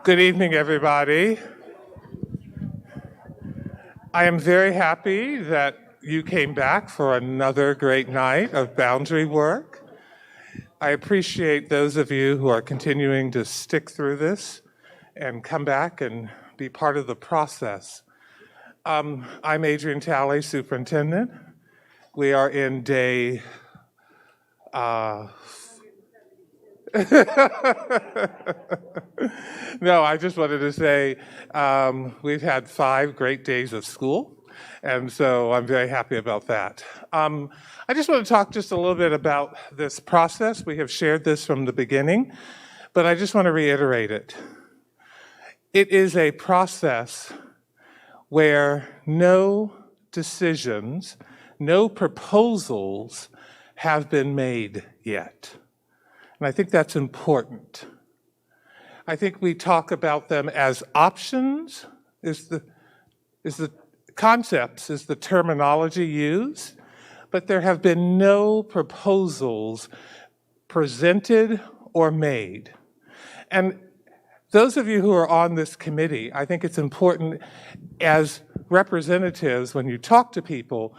Good evening, everybody. I am very happy that you came back for another great night of boundary work. I appreciate those of you who are continuing to stick through this and come back and be part of the process. I'm Adrian Talley, Superintendent. We are in day No, I just wanted to say we've had 5 great days of school, and so I'm very happy about that. I just want to talk just a little bit about this process. We have shared this from the beginning, but I just want to reiterate it. It is a process where no decisions, no proposals have been made yet. And I think that's important. I think we talk about them as options, is the concepts, is the terminology used, but there have been no proposals presented or made. And those of you who are on this committee, I think it's important as representatives, when you talk to people,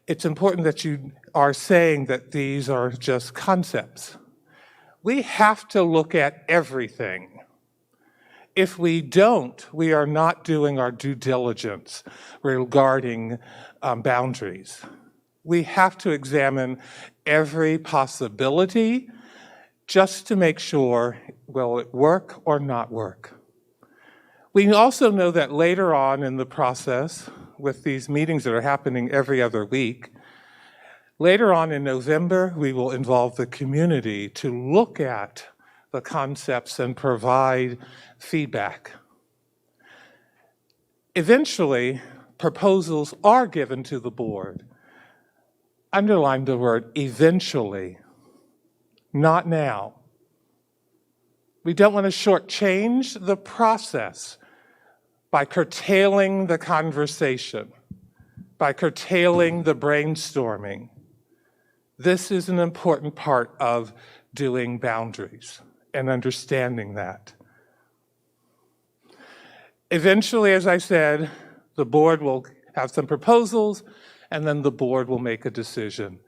it's important that you are saying that these are just concepts. We have to look at everything. If we don't, we are not doing our due diligence regarding boundaries. We have to examine every possibility just to make sure, will it work or not work? We also know that later on in the process, with these meetings that are happening every other week, later on in November, we will involve the community to look at the concepts and provide feedback. Eventually, proposals are given to the board. Underline the word eventually, not now. We don't want to shortchange the process by curtailing the conversation, by curtailing the brainstorming. This is an important part of doing boundaries and understanding that. Eventually, as I said, the board will have some proposals, and then the board will make a decision.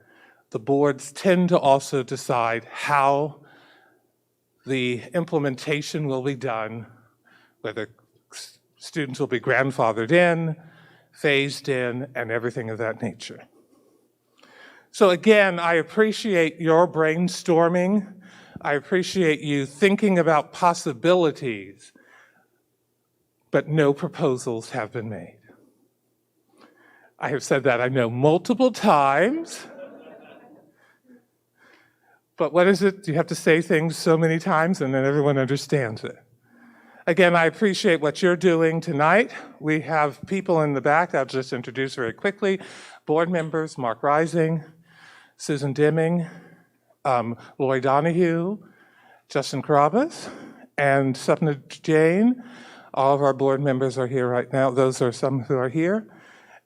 The boards tend to also decide how the implementation will be done, whether students will be grandfathered in, phased in, and everything of that nature. So again, I appreciate your brainstorming. I appreciate you thinking about possibilities, but no proposals have been made. I have said that, I know, multiple times. But what is it? You have to say things so many times and then everyone understands it. Again, I appreciate what you're doing tonight. We have people in the back I'll just introduce very quickly. Board members, Mark Rising, Susan Deming, Lori Donahue, Justin Carabas, and Sapna Jain. All of our board members are here right now. Those are some who are here.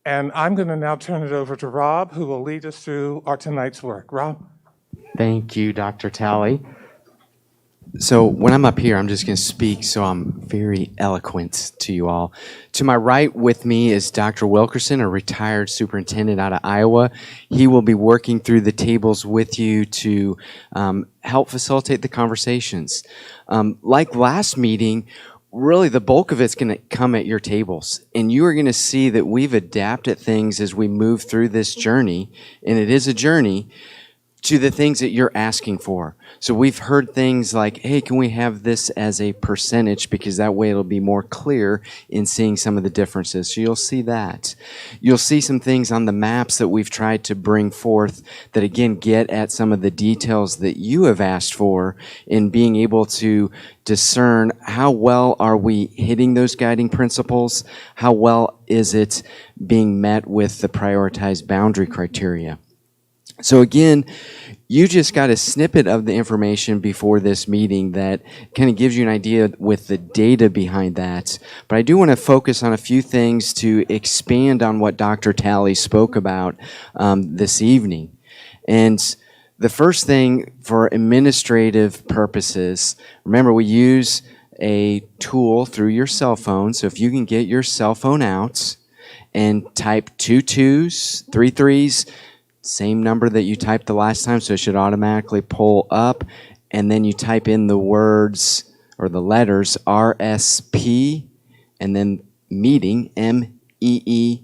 And I'm going to now turn it over to Rob, who will lead us through our tonight's work. Rob? Thank you, Dr. Talley. So when I'm up here, I'm just going to speak so I'm very eloquent to you all. To my right with me is Dr. Wilkerson, a retired superintendent out of Iowa. He will be working through the tables with you to help facilitate the conversations. Like last meeting, really the bulk of it's going to come at your tables, and you are going to see that we've adapted things as we move through this journey, and it is a journey, to the things that you're asking for. So we've heard things like, hey, can we have this as a percentage, because that way it'll be more clear in seeing some of the differences. So you'll see that. You'll see some things on the maps that we've tried to bring forth that, again, get at some of the details that you have asked for in being able to discern how well are we hitting those guiding principles, how well is it being met with the prioritized boundary criteria. So again, you just got a snippet of the information before this meeting that kind of gives you an idea with the data behind that. But I do want to focus on a few things to expand on what Dr. Talley spoke about this evening. And the first thing, for administrative purposes, remember we use a tool through your cell phone. So if you can get your cell phone out and type 2 2s, 3 3s, same number that you typed the last time, so it should automatically pull up. And then you type in the words or the letters RSP and then meeting, MEETING.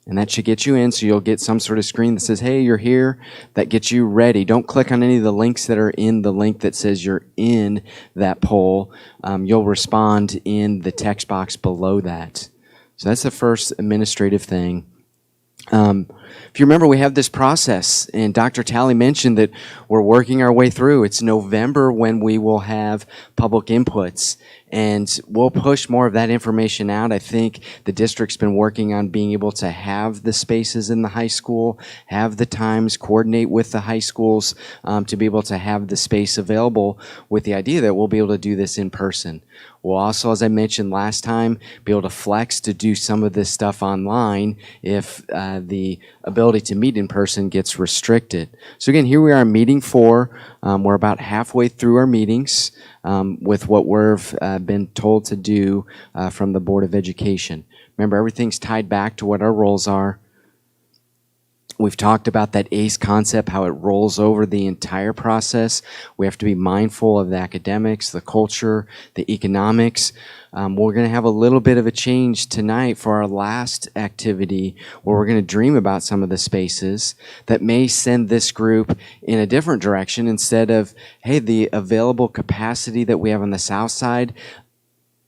And that should get you in, so you'll get some sort of screen that says, hey, you're here. That gets you ready. Don't click on any of the links that are in the link that says you're in that poll. You'll respond in the text box below that. So that's the first administrative thing. If you remember, we have this process, and Dr. Talley mentioned that we're working our way through. It's November when we will have public inputs, and we'll push more of that information out. I think the district's been working on being able to have the spaces in the high school, have the times, coordinate with the high schools to be able to have the space available, with the idea that we'll be able to do this in person. We'll also, as I mentioned last time, be able to flex to do some of this stuff online if the ability to meet in person gets restricted. So again, here we are in meeting 4. We're about halfway through our meetings with what we've been told to do from the Board of Education. Remember, everything's tied back to what our roles are. We've talked about that ACE concept, how it rolls over the entire process. We have to be mindful of the academics, the culture, the economics. We're going to have a little bit of a change tonight for our last activity, where we're going to dream about some of the spaces that may send this group in a different direction. Instead of, hey, the available capacity that we have on the south side,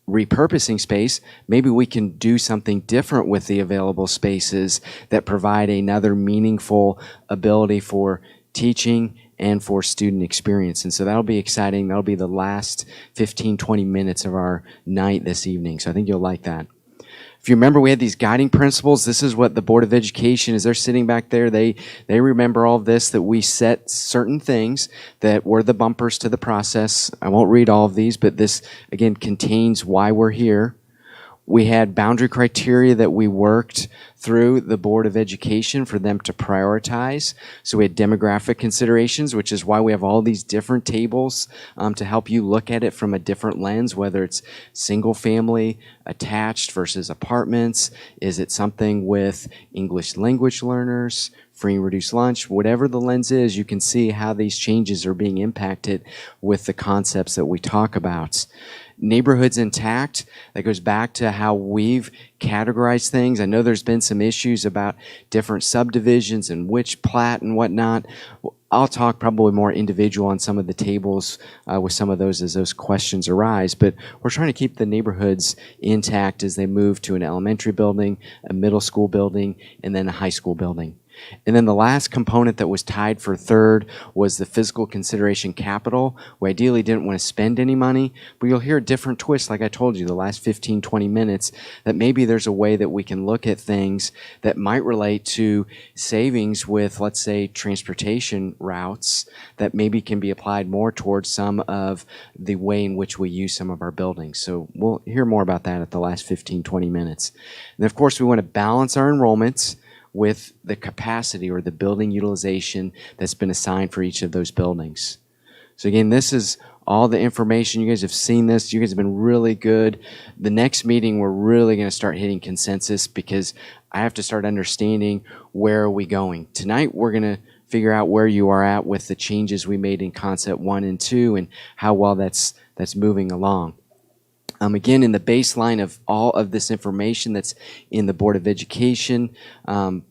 repurposing space, maybe we can do something different with the available spaces that provide another meaningful ability for teaching and for student experience. And so that'll be exciting. That'll be the last 15, 20 minutes of our night this evening. So I think you'll like that. If you remember, we had these guiding principles. This is what the Board of Education, as they're sitting back there, they remember all of this, that we set certain things that were the bumpers to the process. I won't read all of these, but this, again, contains why we're here. We had boundary criteria that we worked through the Board of Education for them to prioritize. So we had demographic considerations, which is why we have all these different tables to help you look at it from a different lens, whether it's single family, attached versus apartments. Is it something with English language learners, free and reduced lunch? Whatever the lens is, you can see how these changes are being impacted with the concepts that we talk about. Neighborhoods intact, that goes back to how we've categorized things. I know there's been some issues about different subdivisions and which plat and whatnot. I'll talk probably more individual on some of the tables with some of those as those questions arise, but we're trying to keep the neighborhoods intact as they move to an elementary building, a middle school building, and then a high school building. And then the last component that was tied for third was the physical consideration capital. We ideally didn't want to spend any money, but you'll hear a different twist, like I told you, the last 15, 20 minutes, that maybe there's a way that we can look at things that might relate to savings with, let's say, transportation routes that maybe can be applied more towards some of the way in which we use some of our buildings. So we'll hear more about that at the last 15, 20 minutes. And of course, we want to balance our enrollments with the capacity or the building utilization that's been assigned for each of those buildings. So again, this is all the information. You guys have seen this. You guys have been really good. The next meeting, we're really going to start hitting consensus, because I have to start understanding where are we going. Tonight, we're going to figure out where you are at with the changes we made in concept 1 and 2 and how well that's moving along. Again, in the baseline of all of this information that's in the Board of Education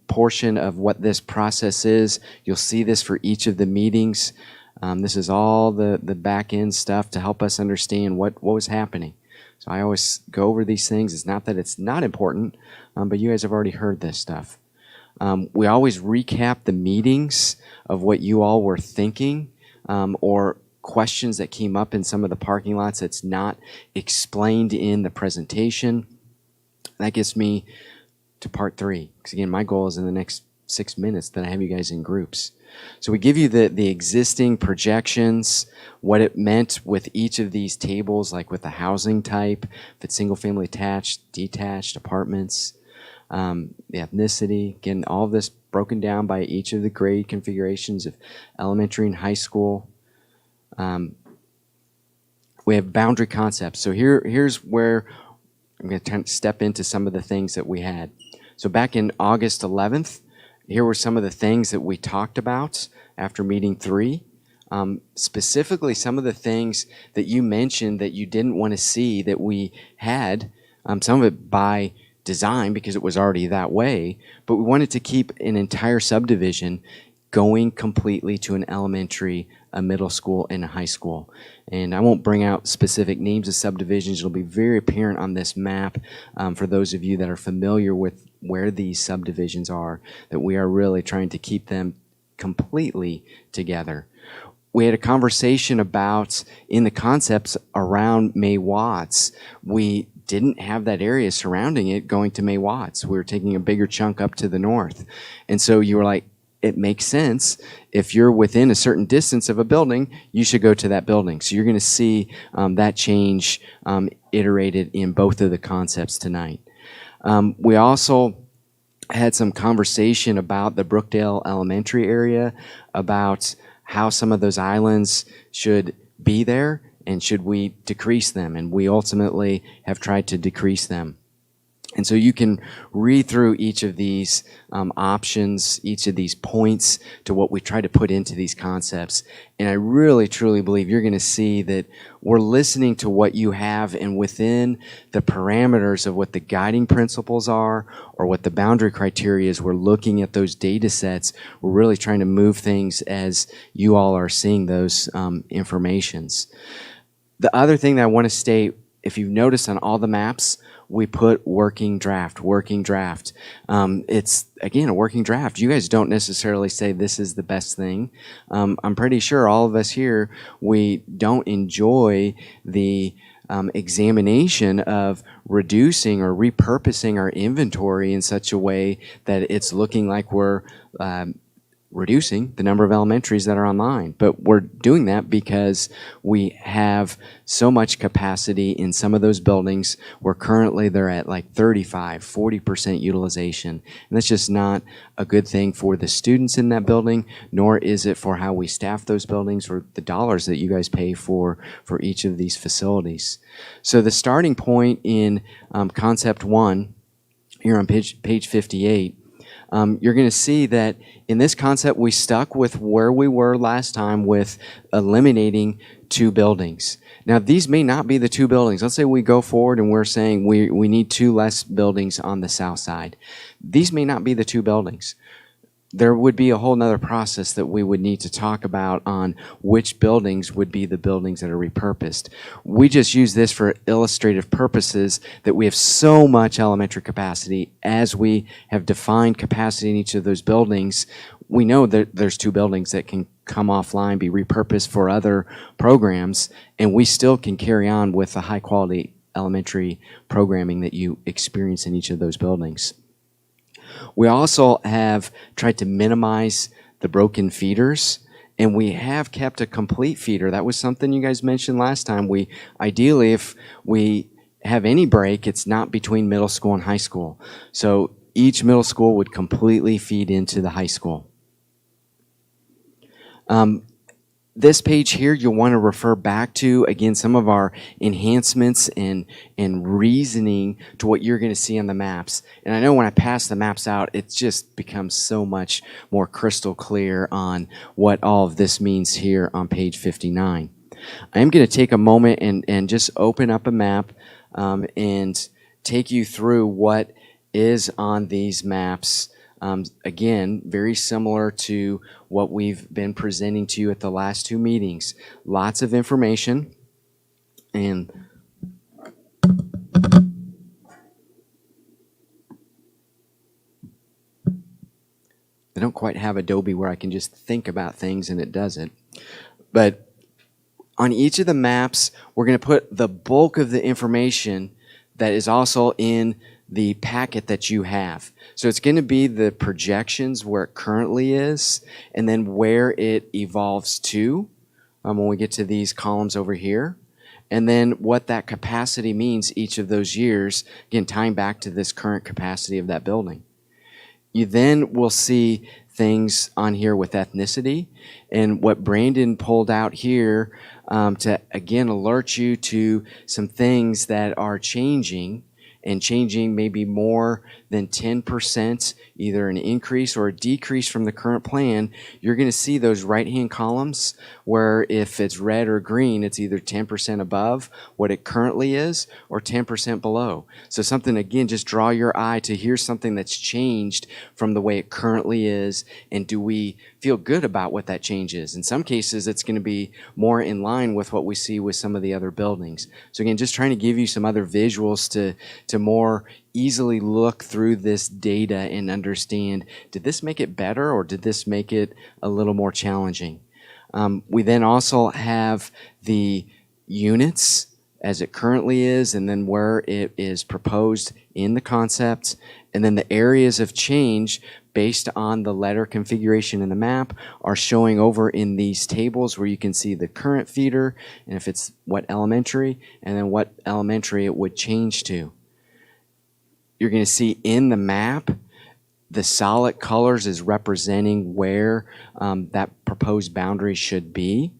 portion of what this process is, you'll see this for each of the meetings. This is all the back end stuff to help us understand what was happening. So I always go over these things. It's not that it's not important, but you guys have already heard this stuff. We always recap the meetings of what you all were thinking or questions that came up in some of the parking lots that's not explained in the presentation. That gets me to part 3. Because again, my goal is in the next 6 minutes that I have you guys in groups. So we give you the existing projections, what it meant with each of these tables, like with the housing type, if it's single family attached, detached, apartments, the ethnicity, again, all of this broken down by each of the grade configurations of elementary and high school. We have boundary concepts. So here's where I'm going to step into some of the things that we had. So back in August 11th, here were some of the things that we talked about after meeting 3. Specifically, some of the things that you mentioned that you didn't want to see that we had, some of it by design because it was already that way, but we wanted to keep an entire subdivision going completely to an elementary, a middle school, and a high school. And I won't bring out specific names of subdivisions. It'll be very apparent on this map for those of you that are familiar with where these subdivisions are, that we are really trying to keep them completely together. We had a conversation about, in the concepts around May Watts, we didn't have that area surrounding it going to May Watts. We were taking a bigger chunk up to the north. And so you were like, it makes sense. If you're within a certain distance of a building, you should go to that building. So you're going to see that change iterated in both of the concepts tonight. We also had some conversation about the Brookdale Elementary area, about how some of those islands should be there and should we decrease them. And we ultimately have tried to decrease them. And so you can read through each of these options, each of these points to what we try to put into these concepts. And I really, truly believe you're going to see that we're listening to what you have, and within the parameters of what the guiding principles are or what the boundary criteria is, we're looking at those data sets. We're really trying to move things as you all are seeing those informations. The other thing that I want to state, if you've noticed on all the maps, we put working draft. It's, again, a working draft. You guys don't necessarily say this is the best thing. I'm pretty sure all of us here, we don't enjoy the examination of reducing or repurposing our inventory in such a way that it's looking like we're reducing the number of elementaries that are online. But we're doing that because we have so much capacity in some of those buildings where currently they're at like 35, 40% utilization. And that's just not a good thing for the students in that building, nor is it for how we staff those buildings or the dollars that you guys pay for each of these facilities. So the starting point in concept 1, here on page 58, you're going to see that in this concept, we stuck with where we were last time with eliminating 2 buildings. Now, these may not be the 2 buildings. Let's say we go forward and we're saying we need 2 less buildings on the south side. These may not be the 2 buildings. There would be a whole nother process that we would need to talk about on which buildings would be the buildings that are repurposed. We just use this for illustrative purposes, that we have so much elementary capacity. As we have defined capacity in each of those buildings, we know that there's 2 buildings that can come offline, be repurposed for other programs, and we still can carry on with the high quality elementary programming that you experience in each of those buildings. We also have tried to minimize the broken feeders, and we have kept a complete feeder. That was something you guys mentioned last time. Ideally, if we have any break, it's not between middle school and high school. So each middle school would completely feed into the high school. This page here, you'll want to refer back to, again, some of our enhancements and reasoning to what you're going to see on the maps. And I know when I pass the maps out, it just becomes so much more crystal clear on what all of this means here on page 59. I am going to take a moment and just open up a map and take you through what is on these maps. Again, very similar to what we've been presenting to you at the last 2 meetings. Lots of information. And I don't quite have Adobe where I can just think about things and it does it. But on each of the maps, we're going to put the bulk of the information that is also in the packet that you have. So it's going to be the projections where it currently is, and then where it evolves to when we get to these columns over here, and then what that capacity means each of those years, again, tying back to this current capacity of that building. You then will see things on here with ethnicity, and what Brandon pulled out here to again alert you to some things that are changing, and changing maybe more than 10%, either an increase or a decrease from the current plan. You're going to see those right-hand columns where if it's red or green, it's either 10% above what it currently is or 10% below. So something, again, just draw your eye to here's something that's changed from the way it currently is, and do we feel good about what that change is? In some cases, it's going to be more in line with what we see with some of the other buildings. So again, just trying to give you some other visuals to more easily look through this data and understand, did this make it better or did this make it a little more challenging? We then also have the units as it currently is, and then where it is proposed in the concept, and then the areas of change based on the letter configuration in the map are showing over in these tables where you can see the current feeder, and if it's what elementary, and then what elementary it would change to. You're going to see in the map, the solid colors is representing where that proposed boundary should be.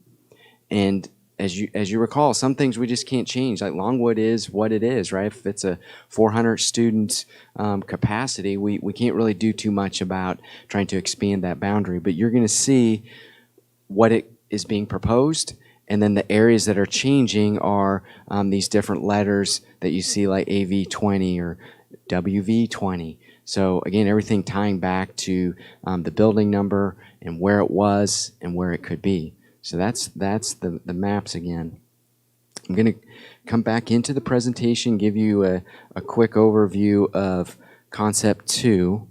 And as you recall, some things we just can't change. Like Longwood is what it is, right? If it's a 400 student capacity, we can't really do too much about trying to expand that boundary. But you're going to see what it is being proposed, and then the areas that are changing are these different letters that you see, like AV20 or WV20. So again, everything tying back to the building number and where it was and where it could be. So that's the maps again. I'm going to come back into the presentation, give you a quick overview of Concept 2.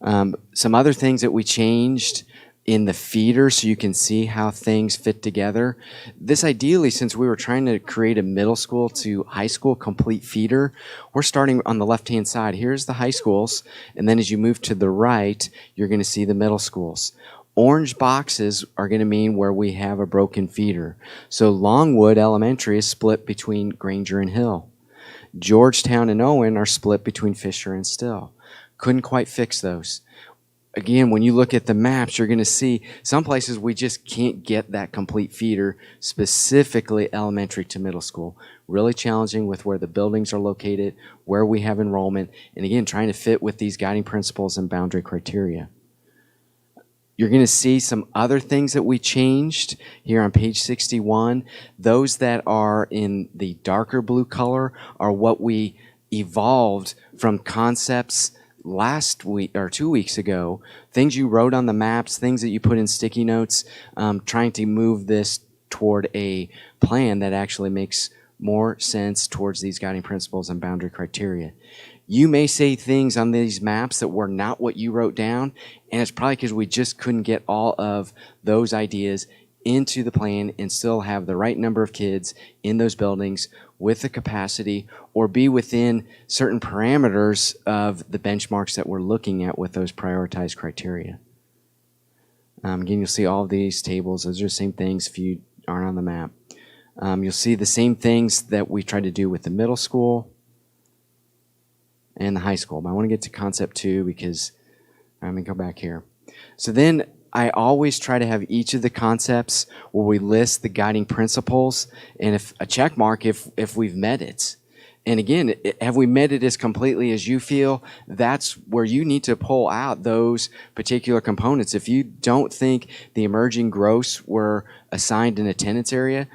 Some other things that we changed in the feeder so you can see how things fit together. This ideally, since we were trying to create a middle school to high school complete feeder, we're starting on the left-hand side. Here's the high schools, and then as you move to the right, you're going to see the middle schools. Orange boxes are going to mean where we have a broken feeder. So Longwood Elementary is split between Granger and Hill. Georgetown and Owen are split between Fisher and Still. Couldn't quite fix those. Again, when you look at the maps, you're going to see some places we just can't get that complete feeder, specifically elementary to middle school. Really challenging with where the buildings are located, where we have enrollment, and again, trying to fit with these guiding principles and boundary criteria. You're going to see some other things that we changed here on page 61. Those that are in the darker blue color are what we evolved from concepts last week or 2 weeks ago, things you wrote on the maps, things that you put in sticky notes, trying to move this toward a plan that actually makes more sense towards these guiding principles and boundary criteria. You may say things on these maps that were not what you wrote down, and it's probably because we just couldn't get all of those ideas into the plan and still have the right number of kids in those buildings with the capacity, or be within certain parameters of the benchmarks that we're looking at with those prioritized criteria. Again, you'll see all of these tables. Those are the same things if you aren't on the map. You'll see the same things that we tried to do with the middle school and the high school. But I want to get to Concept 2 because I'm going to go back here. So then I always try to have each of the concepts where we list the guiding principles and if a check mark if we've met it. And again, have we met it as completely as you feel? That's where you need to pull out those particular components. If you don't think the emerging growths were assigned an attendance area,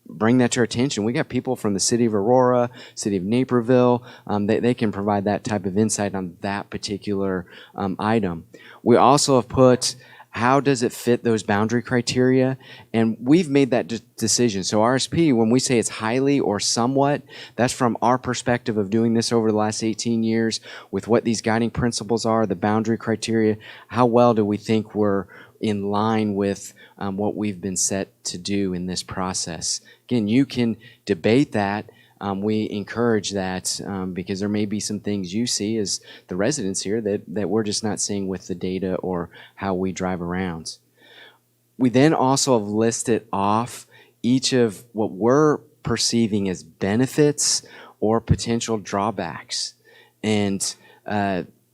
bring that to our attention. We got people from the city of Aurora, city of Naperville. They can provide that type of insight on that particular item. We also have put how does it fit those boundary criteria? And we've made that decision. So RSP, when we say it's highly or somewhat, that's from our perspective of doing this over the last 18 years with what these guiding principles are, the boundary criteria. How well do we think we're in line with what we've been set to do in this process? Again, you can debate that. We encourage that because there may be some things you see as the residents here that we're just not seeing with the data or how we drive around. We then also have listed off each of what we're perceiving as benefits or potential drawbacks. And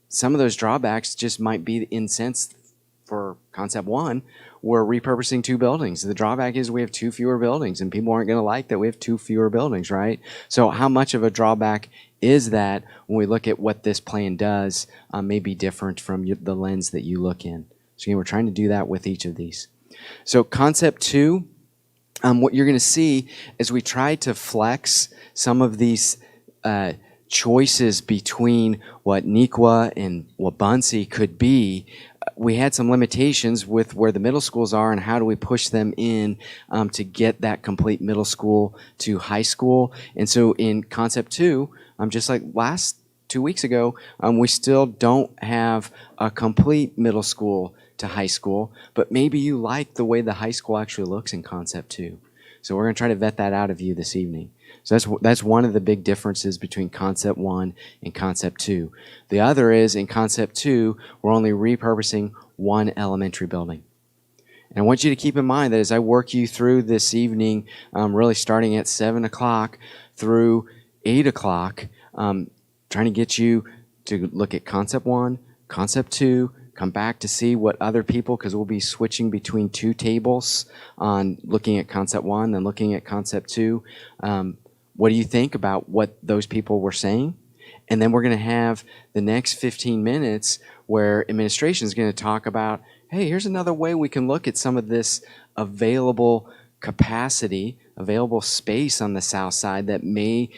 some of those drawbacks just might be in sense for Concept 1, we're repurposing two buildings. The drawback is we have two fewer buildings, and people aren't going to like that we have two fewer buildings, right? So how much of a drawback is that when we look at what this plan does may be different from the lens that you look in. So again, we're trying to do that with each of these. So concept two, what you're going to see is we try to flex some of these choices between what Nequa and Wabunsee could be. We had some limitations with where the middle schools are and how do we push them in to get that complete middle school to high school. And so in concept two, just like last 2 weeks ago, we still don't have a complete middle school to high school, but maybe you like the way the high school actually looks in concept two. So we're going to try to vet that out of you this evening. So that's one of the big differences between concept one and concept two. The other is in concept two, we're only repurposing one elementary building. And I want you to keep in mind that as I work you through this evening, really starting at 7 o'clock through 8 o'clock, trying to get you to look at concept one, concept two, come back to see what other people, because we'll be switching between two tables on looking at concept one, then looking at concept two. What do you think about what those people were saying? And then we're going to have the next 15 minutes where administration is going to talk about, hey, here's another way we can look at some of this available capacity, available space on the south side that may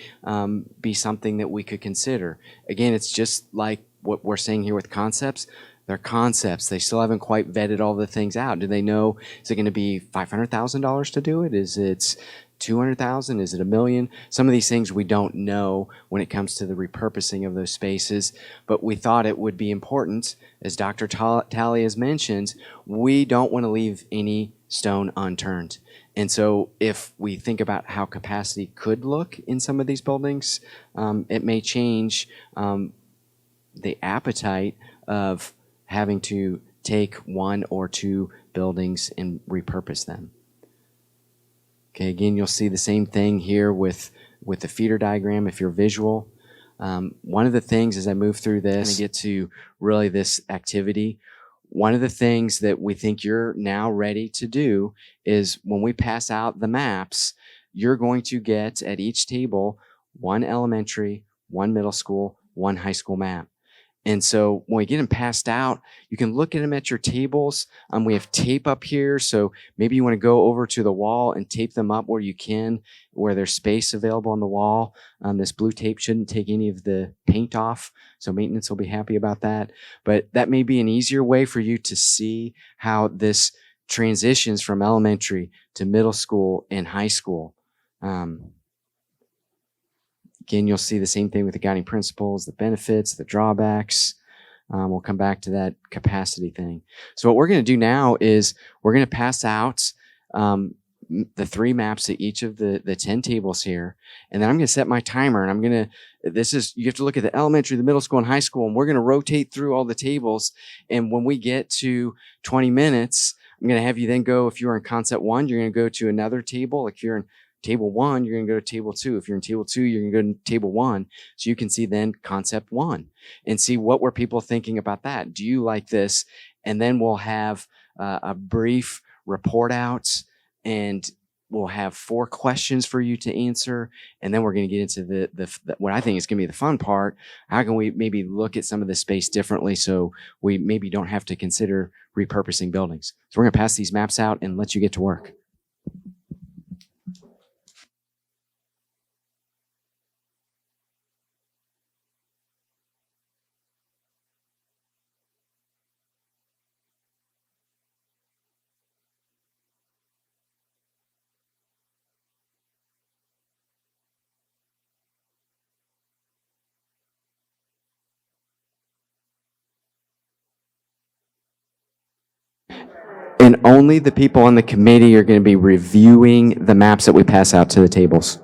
be something that we could consider. Again, it's just like what we're saying here with concepts. They're concepts. They still haven't quite vetted all the things out. Do they know, is it going to be $500,000 to do it? Is it 200,000? Is it $1 million? Some of these things we don't know when it comes to the repurposing of those spaces, but we thought it would be important, as Dr. Talley has mentioned, we don't want to leave any stone unturned. And so if we think about how capacity could look in some of these buildings, it may change the appetite of having to take one or two buildings and repurpose them. Okay, again, you'll see the same thing here with the feeder diagram if you're visual. One of the things as I move through this and get to really this activity, one of the things that we think you're now ready to do is when we pass out the maps, you're going to get at each table one elementary, one middle school, one high school map. And so when we get them passed out, you can look at them at your tables. We have tape up here, so maybe you want to go over to the wall and tape them up where you can, where there's space available on the wall. This blue tape shouldn't take any of the paint off, so maintenance will be happy about that. But that may be an easier way for you to see how this transitions from elementary to middle school and high school. Again, you'll see the same thing with the guiding principles, the benefits, the drawbacks. We'll come back to that capacity thing. So what we're going to do now is we're going to pass out the 3 maps at each of the 10 tables here. And then I'm going to set my timer, and I'm going to, you have to look at the elementary, the middle school, and high school, and we're going to rotate through all the tables. And when we get to 20 minutes, I'm going to have you then go, if you're in concept 1, you're going to go to another table. If you're in table 1, you're going to go to table 2. If you're in table 2, you're going to go to table 1. So you can see then concept 1 and see what were people thinking about that. Do you like this? And then we'll have a brief report out, and we'll have 4 questions for you to answer. And then we're going to get into the what I think is going to be the fun part. How can we maybe look at some of the space differently so we maybe don't have to consider repurposing buildings? So we're going to pass these maps out and let you get to work. And only the people on the committee are going to be reviewing the maps that we pass out to the tables.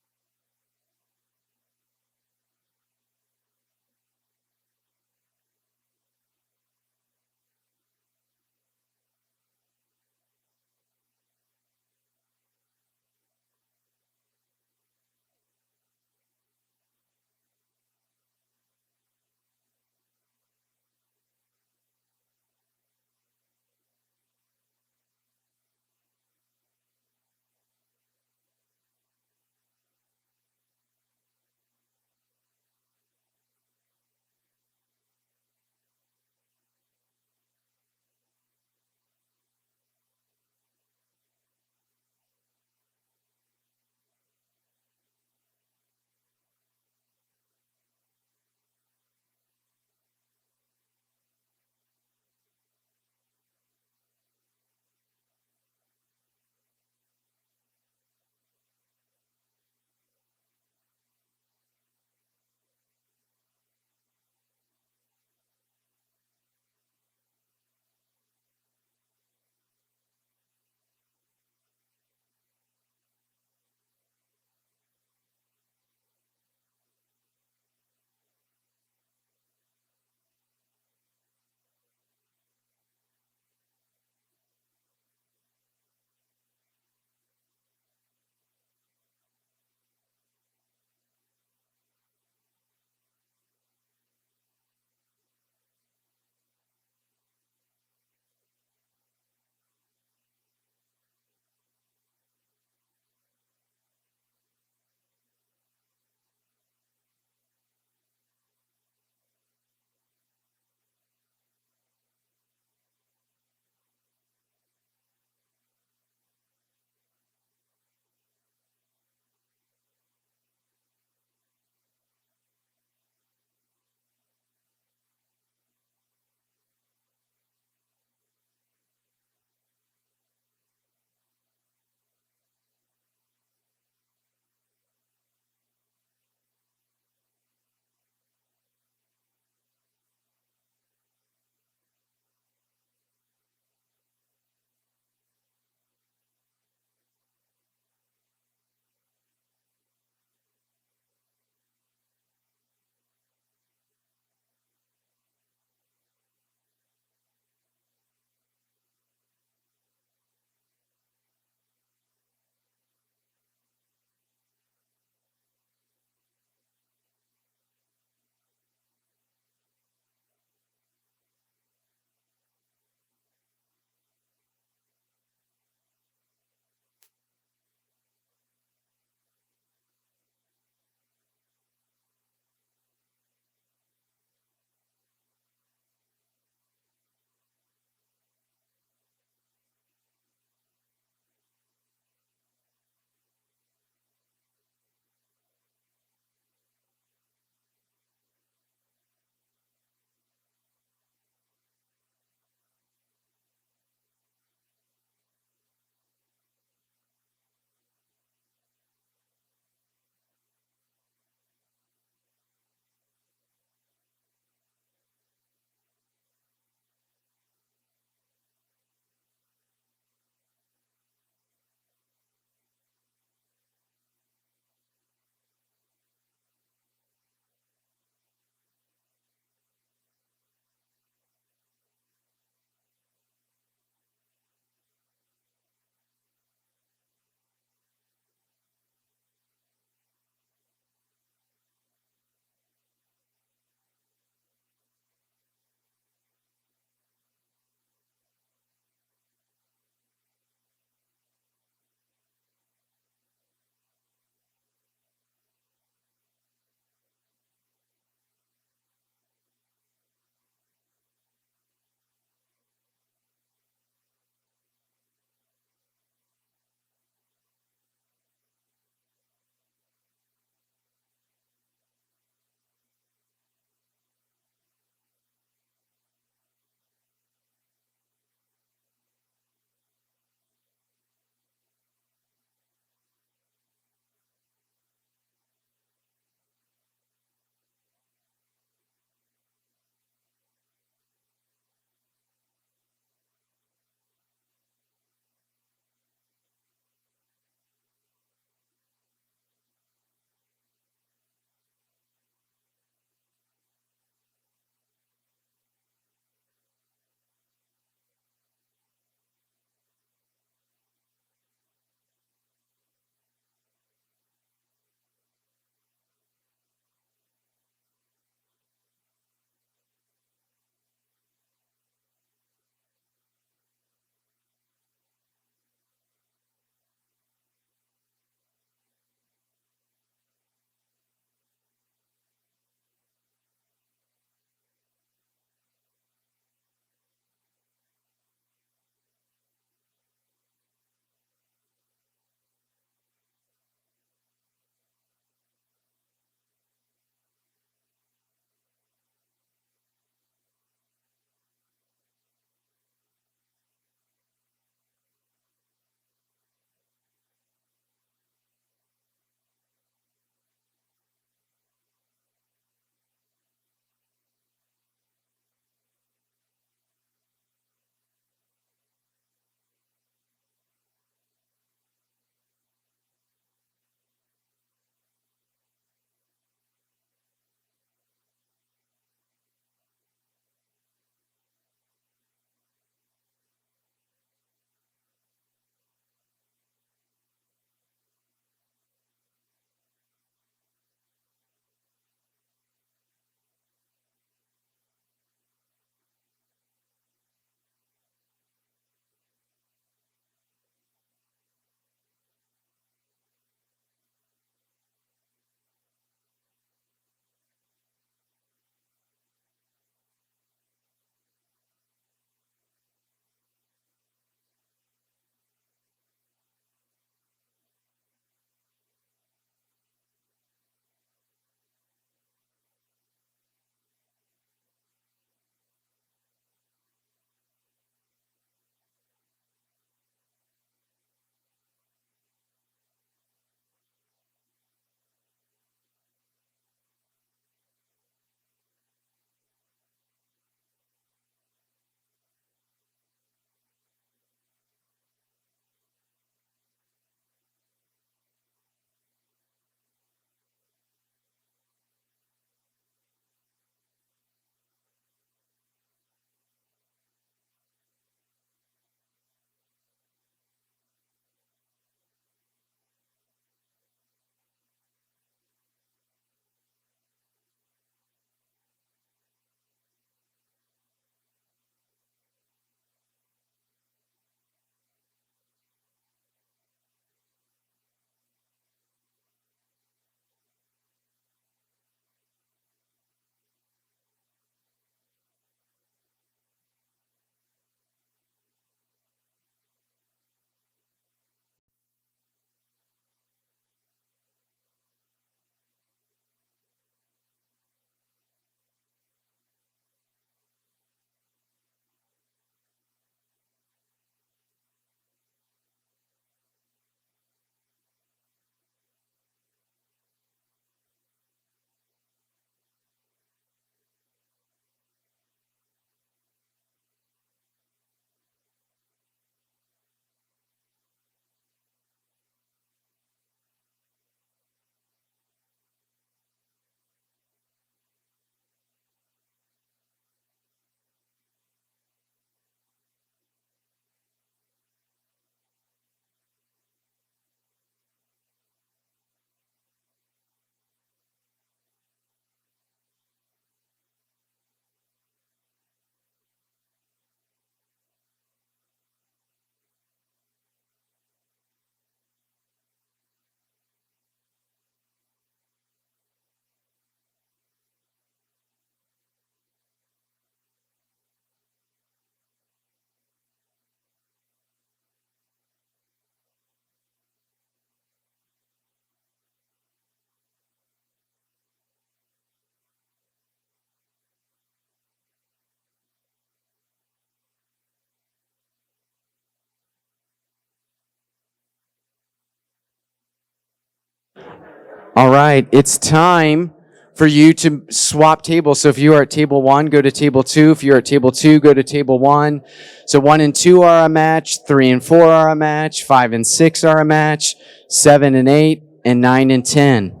All right, it's time for you to swap tables. So if you are at table 1, go to table 2. If you're at table 2, go to table 1. So 1 and 2 are a match, 3 and 4 are a match, 5 and 6 are a match, 7 and 8, and 9 and 10.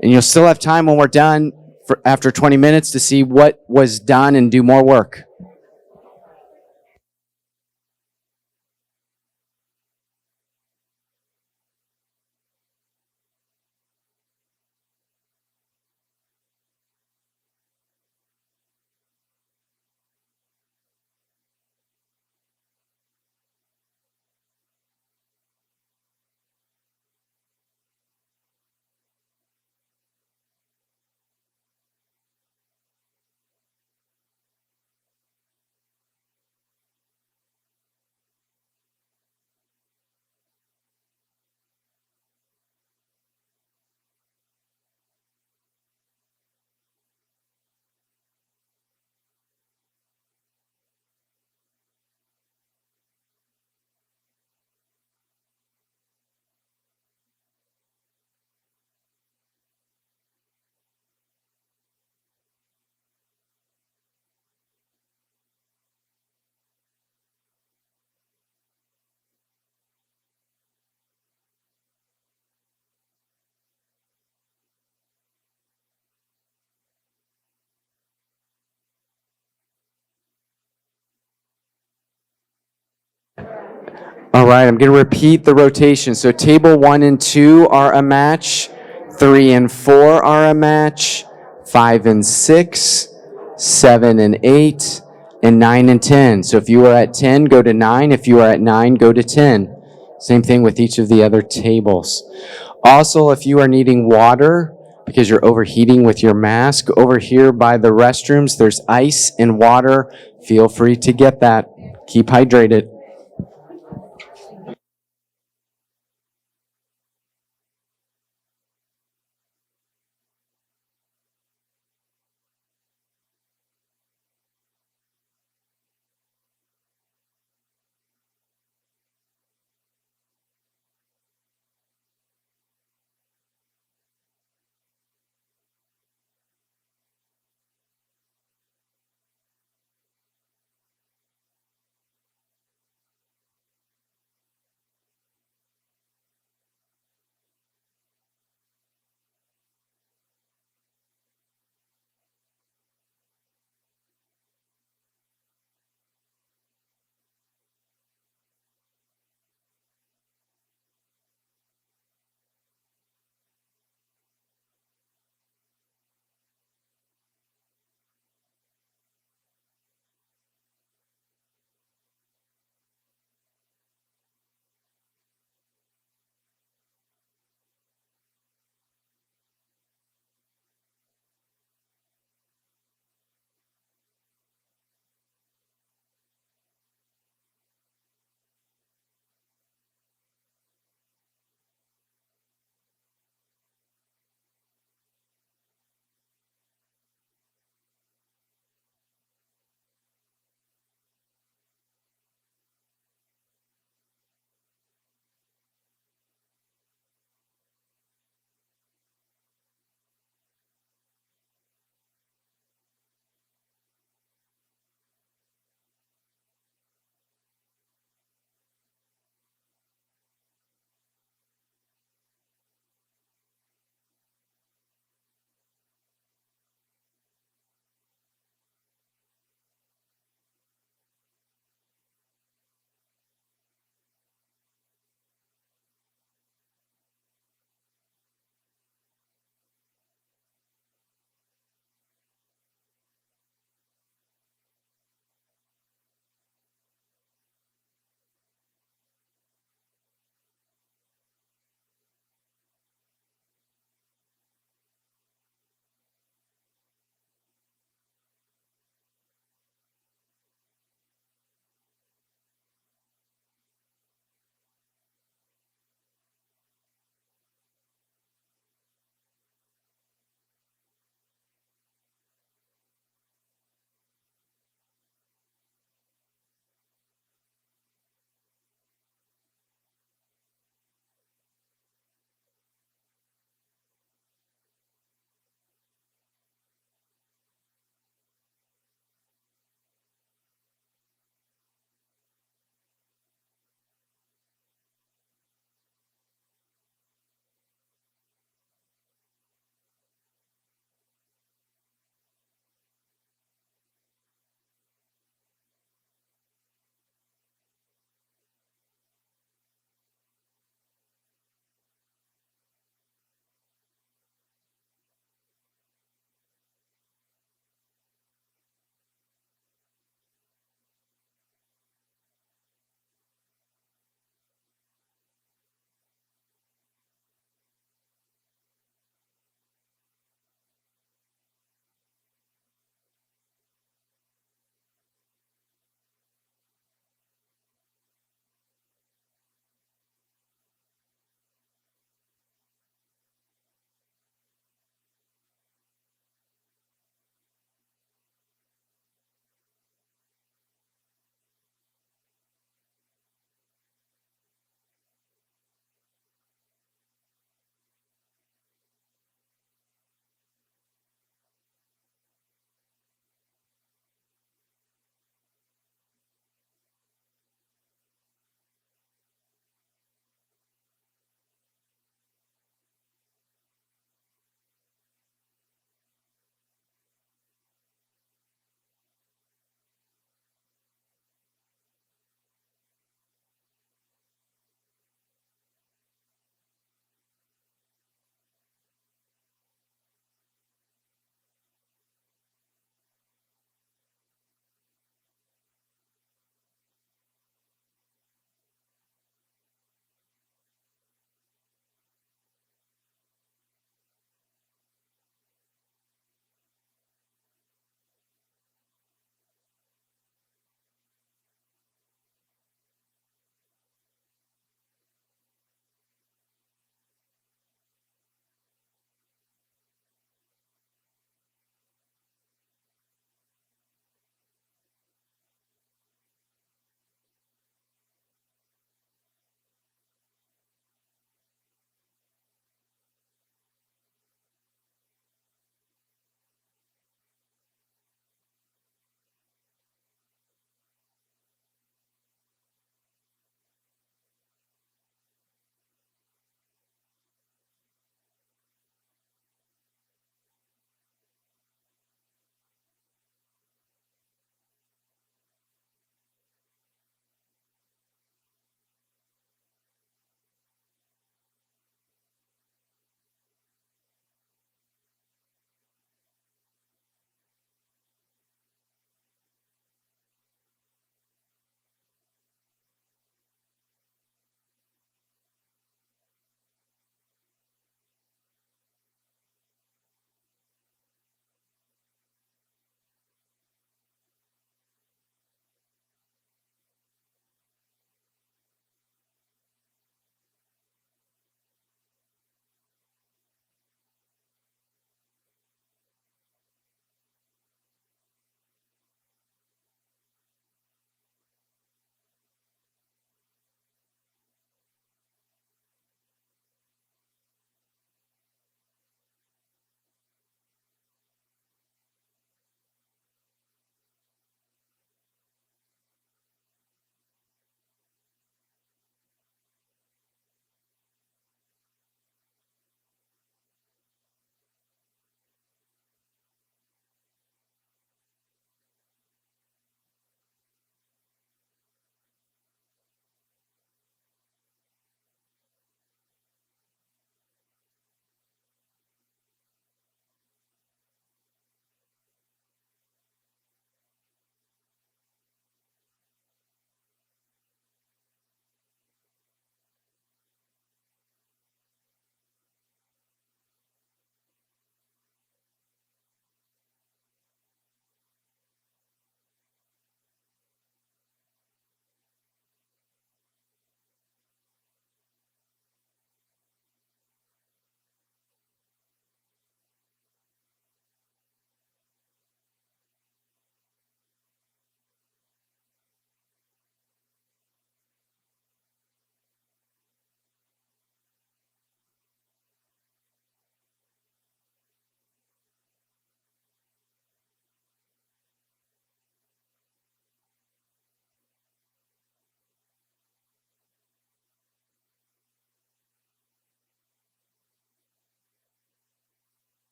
And you'll still have time when we're done after 20 minutes to see what was done and do more work. All right, I'm going to repeat the rotation. So table 1 and 2 are a match, 3 and 4 are a match, 5 and 6, 7 and 8, and 9 and 10. So if you are at 10, go to 9. If you are at 9, go to 10. Same thing with each of the other tables. Also, if you are needing water because you're overheating with your mask, over here by the restrooms, there's ice and water. Feel free to get that. Keep hydrated.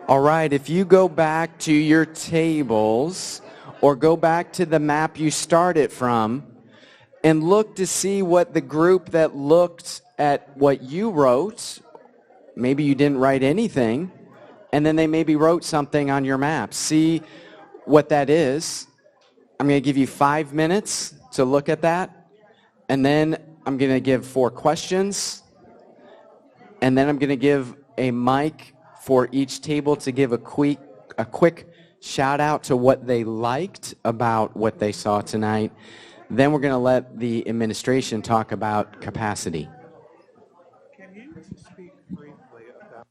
All right, if you go back to your tables or go back to the map you started from and look to see what the group that looked at what you wrote, maybe you didn't write anything, and then they maybe wrote something on your map. See what that is. I'm going to give you 5 minutes to look at that, and then I'm going to give 4 questions, and then I'm going to give a mic for each table to give a quick shout out to what they liked about what they saw tonight. Then we're going to let the administration talk about capacity. Can you speak briefly about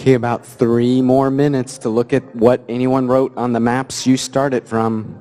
Okay, about 3 more minutes to look at what anyone wrote on the maps you started from.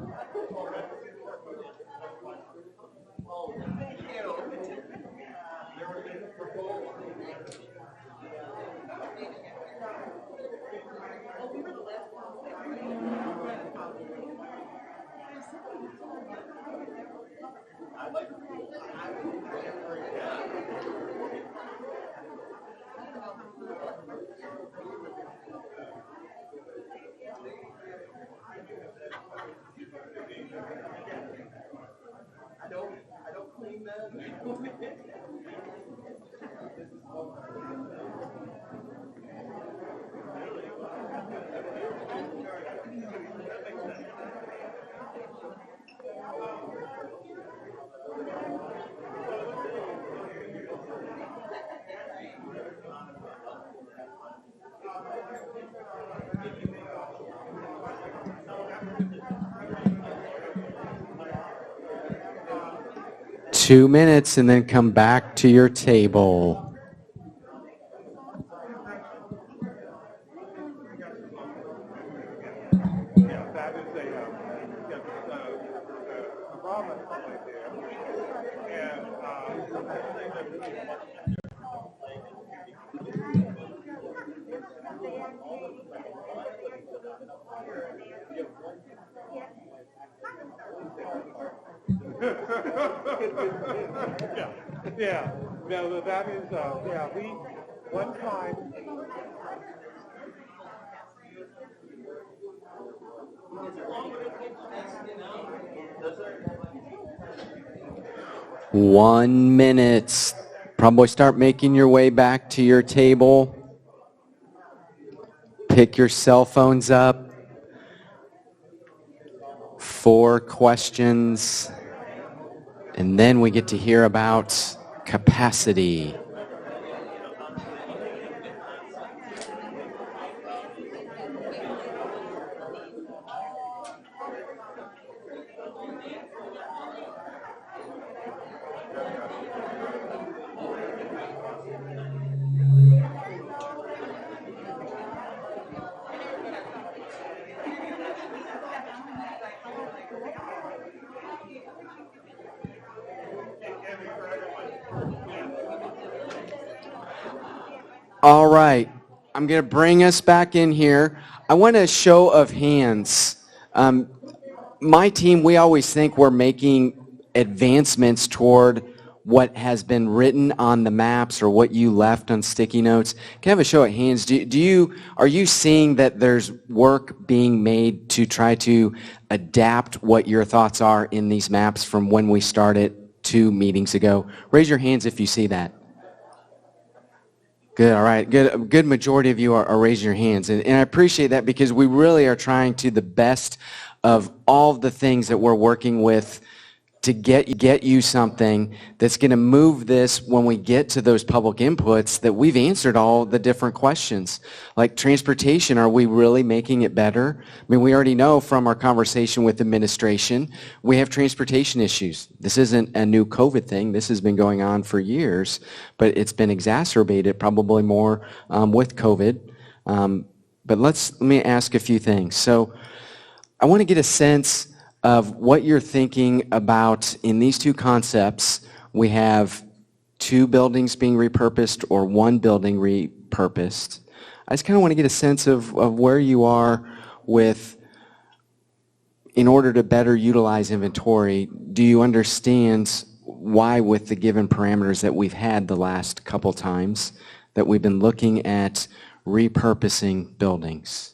Two minutes and then come back to your table. that is a Obama right there. And yeah, no, that is, yeah, we, one time, 1 minute. Probably start making your way back to your table. Pick your cell phones up. 4 questions. And then we get to hear about capacity. All right, I'm going to bring us back in here. I want a show of hands. My team, we always think we're making advancements toward what has been written on the maps or what you left on sticky notes? Can I have a show of hands? Are you seeing that there's work being made to try to adapt what your thoughts are in these maps from when we started 2 meetings ago? Raise your hands if you see that. Good, all right. Good. A good majority of you are raising your hands. And I appreciate that because we really are trying to the best of all the things that we're working with to get you something that's going to move this when we get to those public inputs that we've answered all the different questions. Like transportation, are we really making it better? I mean, we already know from our conversation with administration, we have transportation issues. This isn't a new COVID thing. This has been going on for years, but it's been exacerbated probably more with COVID. But let me ask a few things. So I want to get a sense of what you're thinking about in these 2 concepts. We have 2 buildings being repurposed or 1 building repurposed. I just kind of want to get a sense of where you are with, in order to better utilize inventory, do you understand why with the given parameters that we've had the last couple times that we've been looking at repurposing buildings?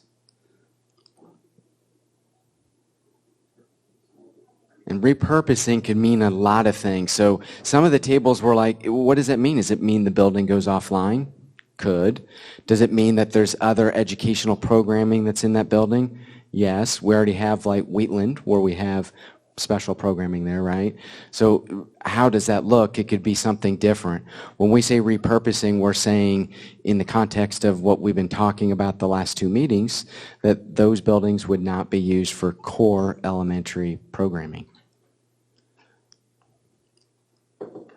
And repurposing could mean a lot of things. So some of the tables were like, what does that mean? Does it mean the building goes offline? Could. Does it mean that there's other educational programming that's in that building? Yes. We already have like Wheatland where we have special programming there, right? So how does that look? It could be something different. When we say repurposing, we're saying in the context of what we've been talking about the last 2 meetings, that those buildings would not be used for core elementary programming.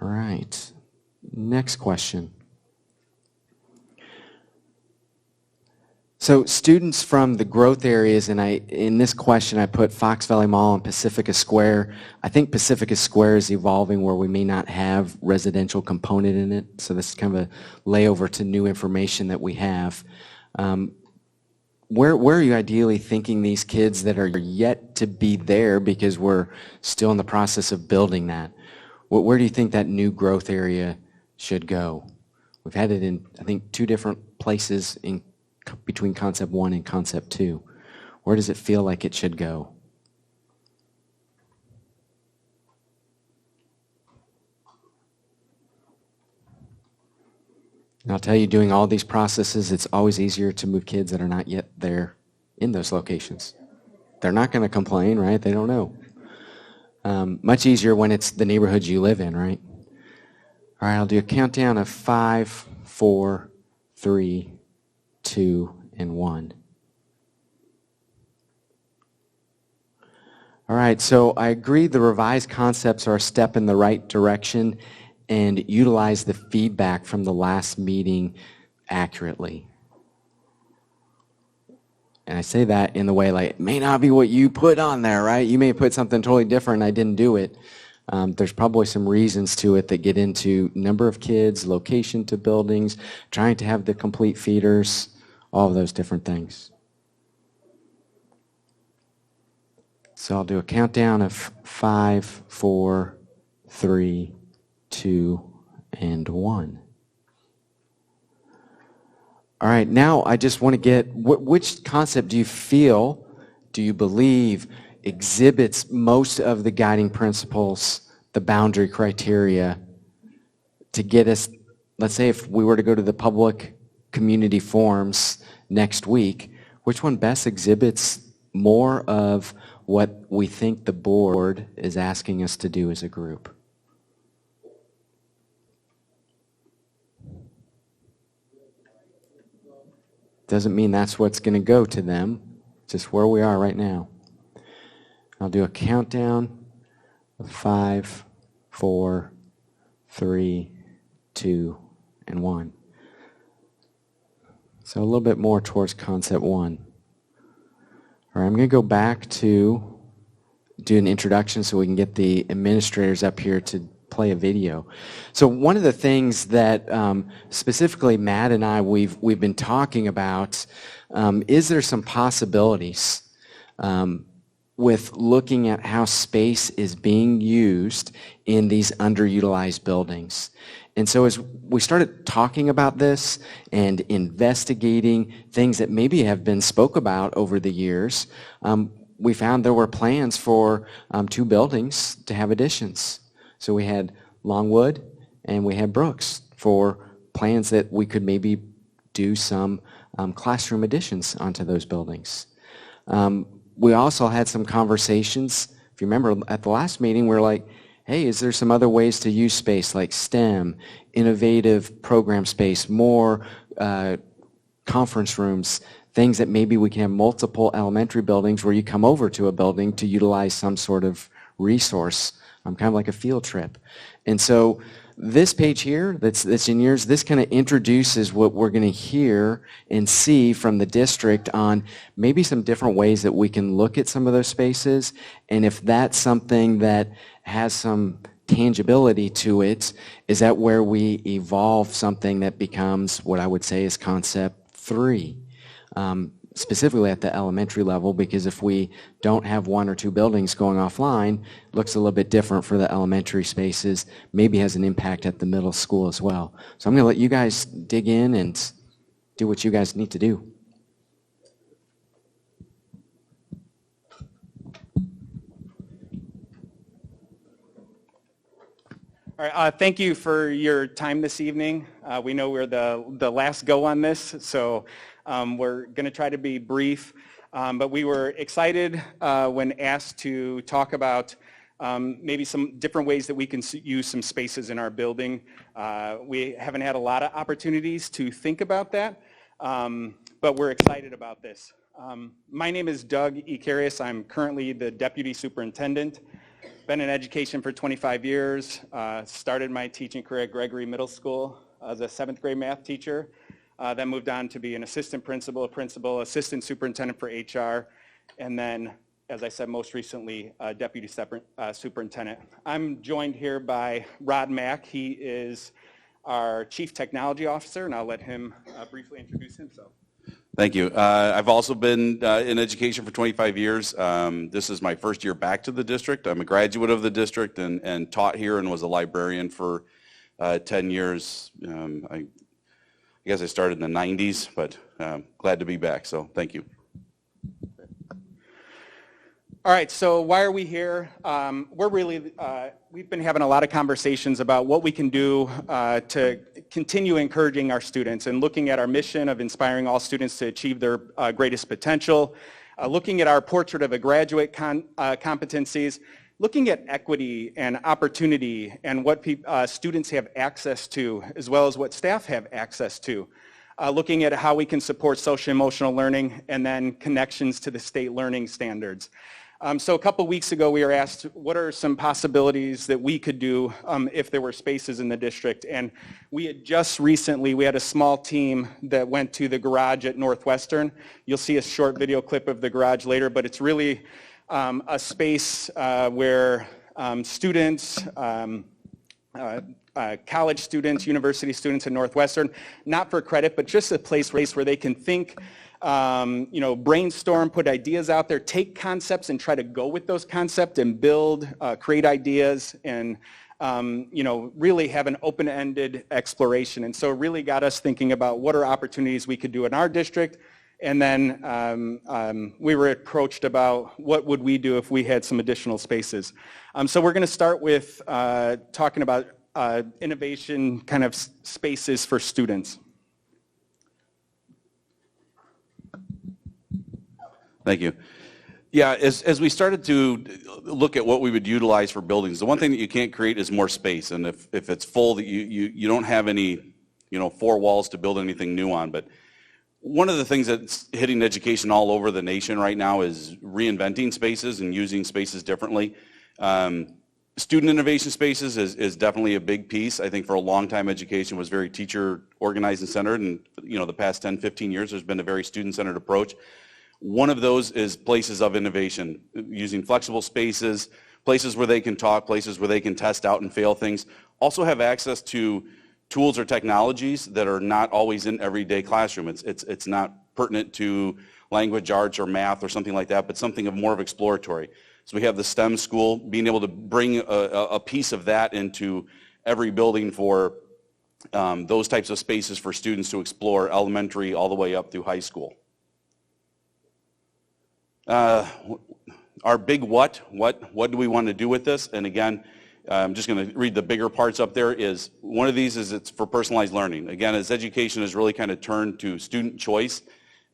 All right. Next question. So students from the growth areas, and in this question I put Fox Valley Mall and Pacifica Square. I think Pacifica Square is evolving where we may not have residential component in it. So this is kind of a layover to new information that we have. Where are you ideally thinking these kids that are yet to be there because we're still in the process of building that? Where do you think that new growth area should go? We've had it in, I think, 2 different places between Concept 1 and Concept 2. Where does it feel like it should go? And I'll tell you, doing all these processes, it's always easier to move kids that are not yet there in those locations. They're not going to complain, right? They don't know. Much easier when it's the neighborhoods you live in, right? All right, I'll do a countdown of 5, 4, 3, 2, and 1. All right, so I agree the revised concepts are a step in the right direction and utilize the feedback from the last meeting accurately. And I say that in the way like, it may not be what you put on there, right? You may put something totally different and I didn't do it. There's probably some reasons to it that get into number of kids, location to buildings, trying to have the complete feeders, all of those different things. So I'll do a countdown of 5, 4, 3, 2, and 1. All right, now I just want to get, which concept do you believe exhibits most of the guiding principles, the boundary criteria to get us, let's say if we were to go to the public community forums next week, which one best exhibits more of what we think the board is asking us to do as a group? Doesn't mean that's what's going to go to them, just where we are right now. I'll do a countdown of 5, 4, 3, 2, and 1. So a little bit more towards concept 1. All right, I'm going to go back to do an introduction so we can get the administrators up here to play a video. So one of the things that specifically Matt and I we've been talking about is there some possibilities with looking at how space is being used in these underutilized buildings. And so as we started talking about this and investigating things that maybe have been spoke about over the years, we found there were plans for 2 buildings to have additions. So we had Longwood and we had Brooks for plans that we could maybe do some classroom additions onto those buildings. We also had some conversations, if you remember at the last meeting, we were like, hey, is there some other ways to use space like STEM, innovative program space, more conference rooms, things that maybe we can have multiple elementary buildings where you come over to a building to utilize some sort of resource, kind of like a field trip. And so this page here that's in yours, this kind of introduces what we're going to hear and see from the district on maybe some different ways that we can look at some of those spaces. And if that's something that has some tangibility to it, is that where we evolve something that becomes what I would say is concept 3, specifically at the elementary level, because if we don't have 1 or 2 buildings going offline, it looks a little bit different for the elementary spaces, maybe has an impact at the middle school as well. So I'm going to let you guys dig in and do what you guys need to do. All right, thank you for your time this evening. We know we're the last go on this, so we're going to try to be brief. But we were excited when asked to talk about maybe some different ways that we can use some spaces in our building. We haven't had a lot of opportunities to think about that, but we're excited about this. My name is Doug Icarius. I'm currently the Deputy Superintendent. Been in education for 25 years. Started my teaching career at Gregory Middle School as a 7th grade math teacher. Then moved on to be an assistant principal, assistant superintendent for HR, and then, as I said, most recently, deputy superintendent. I'm joined here by Rod Mack. He is our chief technology officer, and I'll let him briefly introduce himself. Thank you. I've also been in education for 25 years. This is my first year back to the district. I'm a graduate of the district and taught here and was a librarian for 10 years. I guess I started in the 90s, but glad to be back, so thank you. All right, so why are we here? We've been having a lot of conversations about what we can do to continue encouraging our students and looking at our mission of inspiring all students to achieve their greatest potential, looking at our portrait of a graduate competencies, looking at equity and opportunity and what students have access to, as well as what staff have access to. Looking at how we can support social emotional learning and then connections to the state learning standards. So a couple weeks ago we were asked what are some possibilities that we could do if there were spaces in the district, and we had just recently, we had a small team that went to the garage at Northwestern. You'll see a short video clip of the garage later, but it's really a space where students, college students, university students at Northwestern, not for credit, but just a place where they can think, brainstorm, put ideas out there, take concepts and try to go with those concepts and build, create ideas and, really have an open-ended exploration. And so it really got us thinking about what are opportunities we could do in our district. And then we were approached about what would we do if we had some additional spaces. So we're going to start with talking about innovation kind of spaces for students. Thank you. Yeah, as we started to look at what we would utilize for buildings, the one thing that you can't create is more space. And if it's full, that you don't have any, 4 walls to build anything new on. But one of the things that's hitting education all over the nation right now is reinventing spaces and using spaces differently. Student innovation spaces is definitely a big piece. I think for a long time education was very teacher organized and centered, and the past 10, 15 years there's been a very student-centered approach. One of those is places of innovation, using flexible spaces, places where they can talk, places where they can test out and fail things. Also have access to tools or technologies that are not always in everyday classroom. It's not pertinent to language arts or math or something like that, but something of more of exploratory. So we have the STEM school, being able to bring a piece of that into every building for those types of spaces for students to explore, elementary all the way up through high school. Our big what do we want to do with this? And again, I'm just going to read the bigger parts up there. Is one of these is it's for personalized learning. Again, as education has really kind of turned to student choice,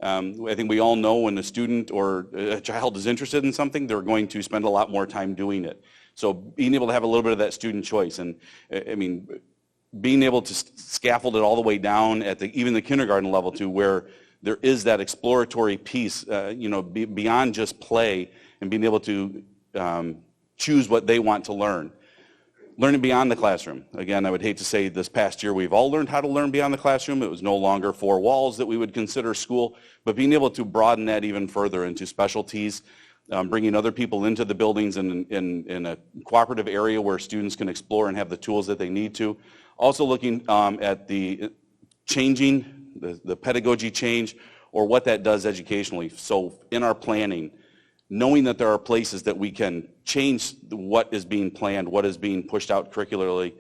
I think we all know when a student or a child is interested in something, they're going to spend a lot more time doing it. So being able to have a little bit of that student choice, and I mean, being able to scaffold it all the way down at even the kindergarten level to where there is that exploratory piece, beyond just play, and being able to choose what they want to learn. Learning beyond the classroom. Again, I would hate to say this past year we've all learned how to learn beyond the classroom. It was no longer four walls that we would consider school, but being able to broaden that even further into specialties, bringing other people into the buildings in a cooperative area where students can explore and have the tools that they need to. Also looking at the changing, the pedagogy change, or what that does educationally. So in our planning, knowing that there are places that we can change what is being planned, what is being pushed out curricularly,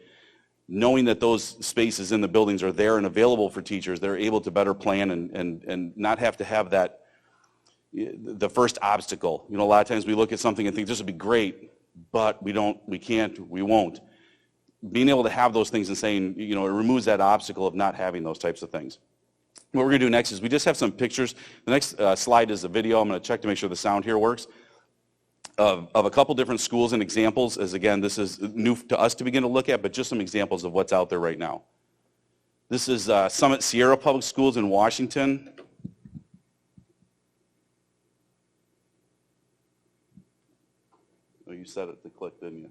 knowing that those spaces in the buildings are there and available for teachers, they're able to better plan and not have to have that, the first obstacle. A lot of times we look at something and think this would be great, but we won't. Being able to have those things and saying, it removes that obstacle of not having those types of things. What we're going to do next is we just have some pictures. The next slide is a video. I'm going to check to make sure the sound here works, of a couple different schools and examples, as again, this is new to us to begin to look at, but just some examples of what's out there right now. This is Summit Sierra Public Schools in Washington. Oh, you set it to click, didn't you?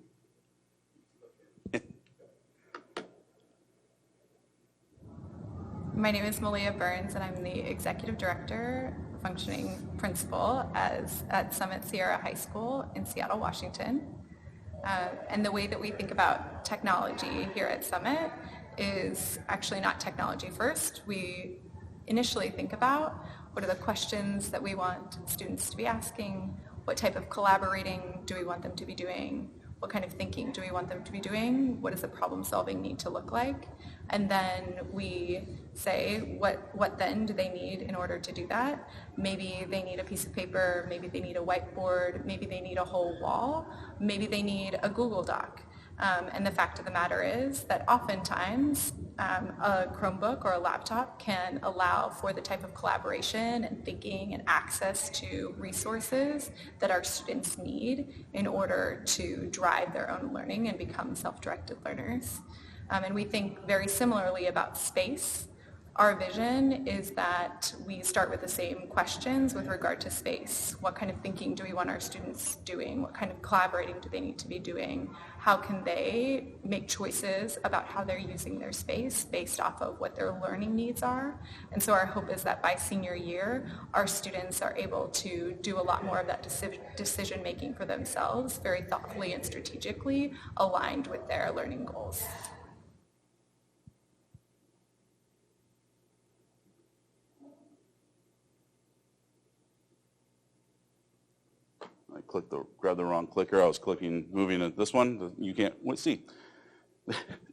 My name is Malia Burns, and I'm the Executive Director, functioning principal at Summit Sierra High School in Seattle, Washington. And the way that we think about technology here at Summit is actually not technology first. We initially think about what are the questions that we want students to be asking, what type of collaborating do we want them to be doing, what kind of thinking do we want them to be doing, what does the problem solving need to look like, and then we say what then do they need in order to do that. Maybe they need a piece of paper, maybe they need a whiteboard, maybe they need a whole wall, maybe they need a Google Doc. And the fact of the matter is that oftentimes a Chromebook or a laptop can allow for the type of collaboration and thinking and access to resources that our students need in order to drive their own learning and become self-directed learners. And we think very similarly about space. Our vision is that we start with the same questions with regard to space. What kind of thinking do we want our students doing? What kind of collaborating do they need to be doing? How can they make choices about how they're using their space based off of what their learning needs are? And so our hope is that by senior year, our students are able to do a lot more of that decision making for themselves, very thoughtfully and strategically aligned with their learning goals. Grabbed the wrong clicker. I was moving at this one. You can't see.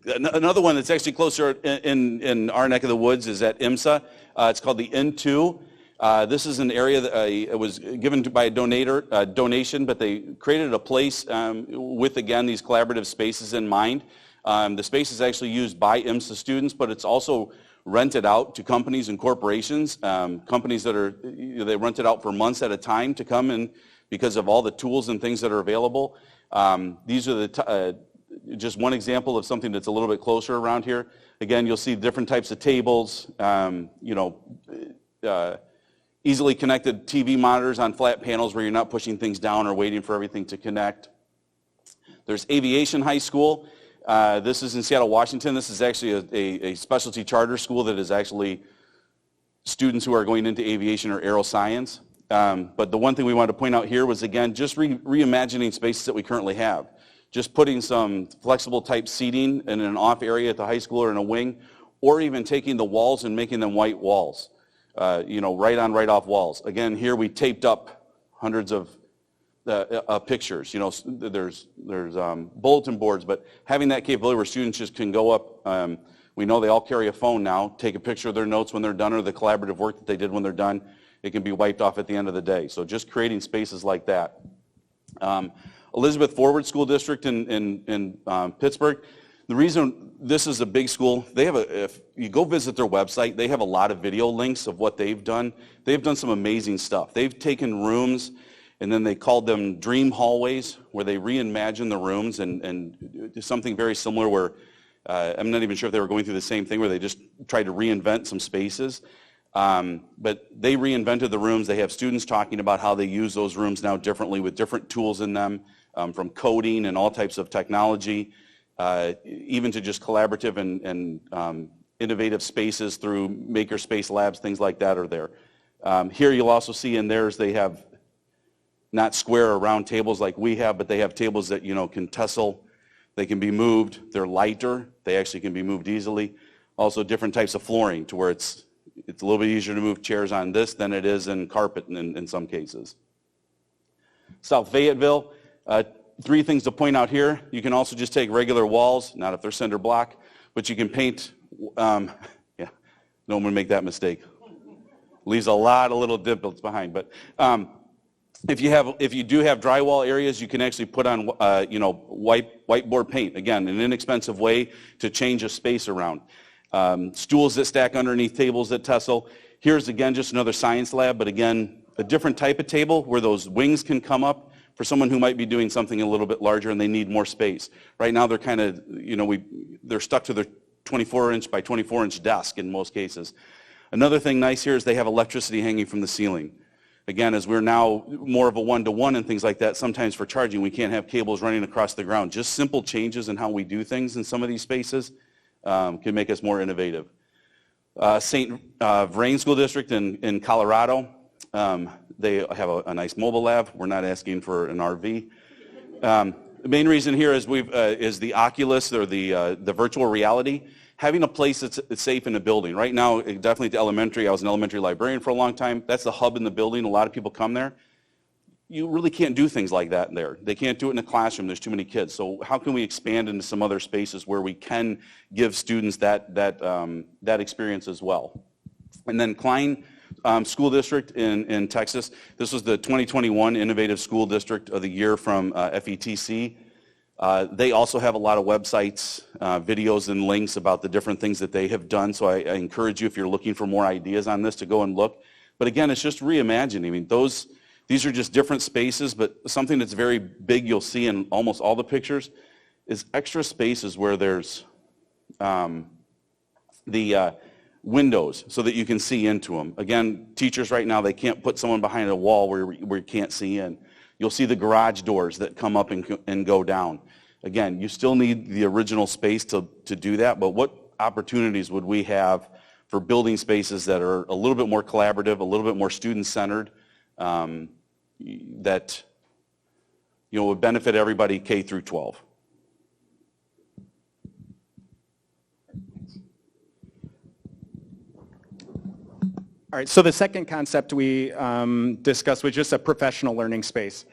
Another one that's actually closer in our neck of the woods is at IMSA. It's called the N2. This is an area that it was given by a donation, but they created a place with, again, these collaborative spaces in mind. The space is actually used by IMSA students, but it's also rented out to companies and corporations. Companies that they rent it out for months at a time to come and because of all the tools and things that are available. These are just one example of something that's a little bit closer around here. Again, you'll see different types of tables, easily connected TV monitors on flat panels where you're not pushing things down or waiting for everything to connect. There's Aviation High School. This is in Seattle, Washington. This is actually a specialty charter school that is actually students who are going into aviation or aeroscience. But the one thing we wanted to point out here was, again, just reimagining spaces that we currently have. Just putting some flexible type seating in an off area at the high school or in a wing, or even taking the walls and making them white walls. right on, right off walls. Again, here we taped up hundreds of pictures. There's bulletin boards, but having that capability where students just can go up. We know they all carry a phone now. Take a picture of their notes when they're done, or the collaborative work that they did when they're done. It can be wiped off at the end of the day. So just creating spaces like that. Elizabeth Forward School District in Pittsburgh. The reason this is a big school, if you go visit their website, they have a lot of video links of what they've done. They've done some amazing stuff. They've taken rooms and then they called them dream hallways, where they reimagine the rooms and do something very similar where, I'm not even sure if they were going through the same thing, where they just tried to reinvent some spaces. But they reinvented the rooms. They have students talking about how they use those rooms now differently with different tools in them, from coding and all types of technology, even to just collaborative and innovative spaces through makerspace labs, things like that are there. Here you'll also see in theirs they have not square or round tables like we have, but they have tables that can tussle. They can be moved. They're lighter. They actually can be moved easily. Also different types of flooring to where it's a little bit easier to move chairs on this than it is in carpet in some cases. South Fayetteville, 3 things to point out here. You can also just take regular walls, not if they're cinder block, but you can paint, no one would make that mistake. Leaves a lot of little dimples behind, but if you do have drywall areas, you can actually put on whiteboard paint. Again, an inexpensive way to change a space around. Stools that stack underneath tables that tussle. Here's again just another science lab, but again a different type of table where those wings can come up for someone who might be doing something a little bit larger and they need more space. Right now they're kind of they're stuck to their 24-inch by 24-inch desk in most cases. Another thing nice here is they have electricity hanging from the ceiling. Again, as we're now more of a one-to-one and things like that, sometimes for charging we can't have cables running across the ground. Just simple changes in how we do things in some of these spaces can make us more innovative. St. Vrain School District in Colorado, they have a nice mobile lab. We're not asking for an RV. The main reason here is is the Oculus, or the virtual reality. Having a place that's safe in a building. Right now, definitely to elementary, I was an elementary librarian for a long time. That's the hub in the building. A lot of people come there. You really can't do things like that in there. They can't do it in a classroom. There's too many kids. So how can we expand into some other spaces where we can give students that experience as well? And then Klein School District in Texas. This was the 2021 Innovative School District of the Year from FETC. They also have a lot of websites, videos, and links about the different things that they have done. So I encourage you, if you're looking for more ideas on this, to go and look. But again, it's just reimagining. I mean, these are just different spaces, but something that's very big you'll see in almost all the pictures is extra spaces where there's the windows so that you can see into them. Again, teachers right now, they can't put someone behind a wall where you can't see in. You'll see the garage doors that come up and go down. Again, you still need the original space to do that, but what opportunities would we have for building spaces that are a little bit more collaborative, a little bit more student-centered, that would benefit everybody K through 12? All right, so the second concept we discussed was just a professional learning space.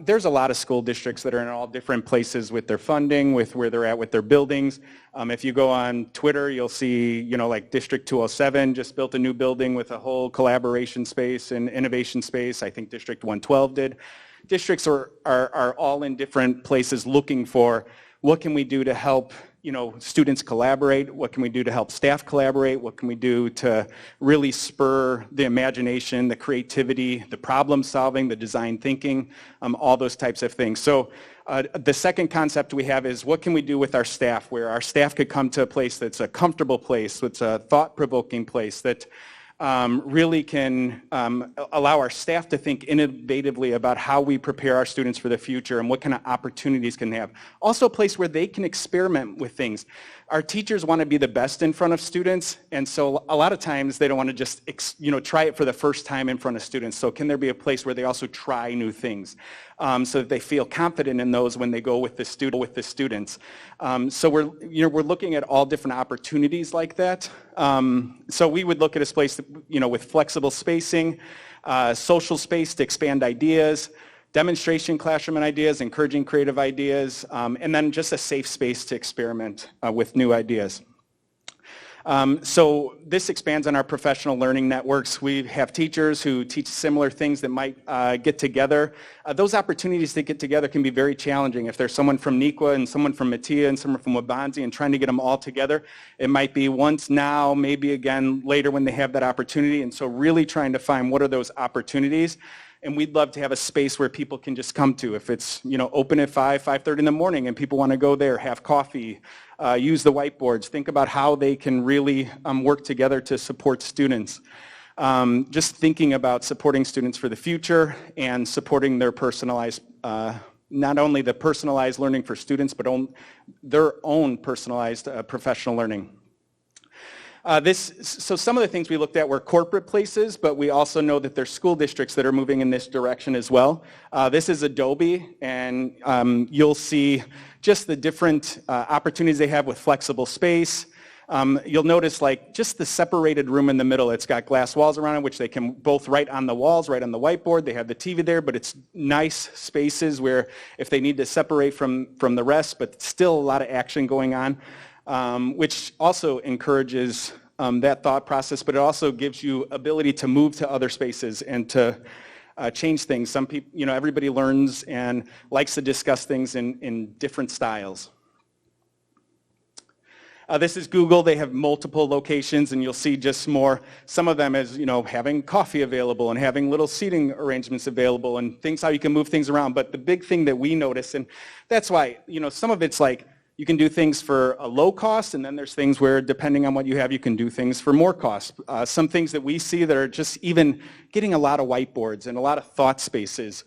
There's a lot of school districts that are in all different places with their funding, with where they're at with their buildings. If you go on Twitter, you'll see, like District 207 just built a new building with a whole collaboration space and innovation space. I think District 112 did. Districts are all in different places looking for what can we do to help students collaborate? What can we do to help staff collaborate? What can we do to really spur the imagination, the creativity, the problem solving, the design thinking, all those types of things. So the second concept we have is what can we do with our staff, where our staff could come to a place that's a comfortable place, that's a thought-provoking place, that really can allow our staff to think innovatively about how we prepare our students for the future and what kind of opportunities can they have. Also a place where they can experiment with things. Our teachers want to be the best in front of students, and so a lot of times they don't want to just try it for the first time in front of students. So can there be a place where they also try new things so that they feel confident in those when they go with the students? So we're looking at all different opportunities like that. So we would look at a place with flexible spacing, social space to expand ideas, demonstration classroom and ideas, encouraging creative ideas, and then just a safe space to experiment with new ideas. So this expands on our professional learning networks. We have teachers who teach similar things that might get together. Those opportunities to get together can be very challenging. If there's someone from Nequa and someone from Matia and someone from Wabanzi and trying to get them all together, it might be once now, maybe again later when they have that opportunity. And so really trying to find what are those opportunities. And we'd love to have a space where people can just come to. If it's open at 5:30 in the morning and people want to go there, have coffee, use the whiteboards, think about how they can really work together to support students. Just thinking about supporting students for the future and supporting their personalized, not only the personalized learning for students, but their own personalized professional learning. So some of the things we looked at were corporate places, but we also know that there's school districts that are moving in this direction as well. This is Adobe, and you'll see just the different opportunities they have with flexible space. You'll notice like just the separated room in the middle. It's got glass walls around it, which they can both write on the walls, write on the whiteboard. They have the TV there, but it's nice spaces where if they need to separate from the rest, but still a lot of action going on. Which also encourages that thought process, but it also gives you ability to move to other spaces and to change things. Some people, everybody learns and likes to discuss things in different styles. This is Google. They have multiple locations, and you'll see just more, some of them as, having coffee available and having little seating arrangements available and things, how you can move things around. But the big thing that we notice, and that's why, some of it's like, you can do things for a low cost, and then there's things where, depending on what you have, you can do things for more cost. Some things that we see that are just even getting a lot of whiteboards and a lot of thought spaces,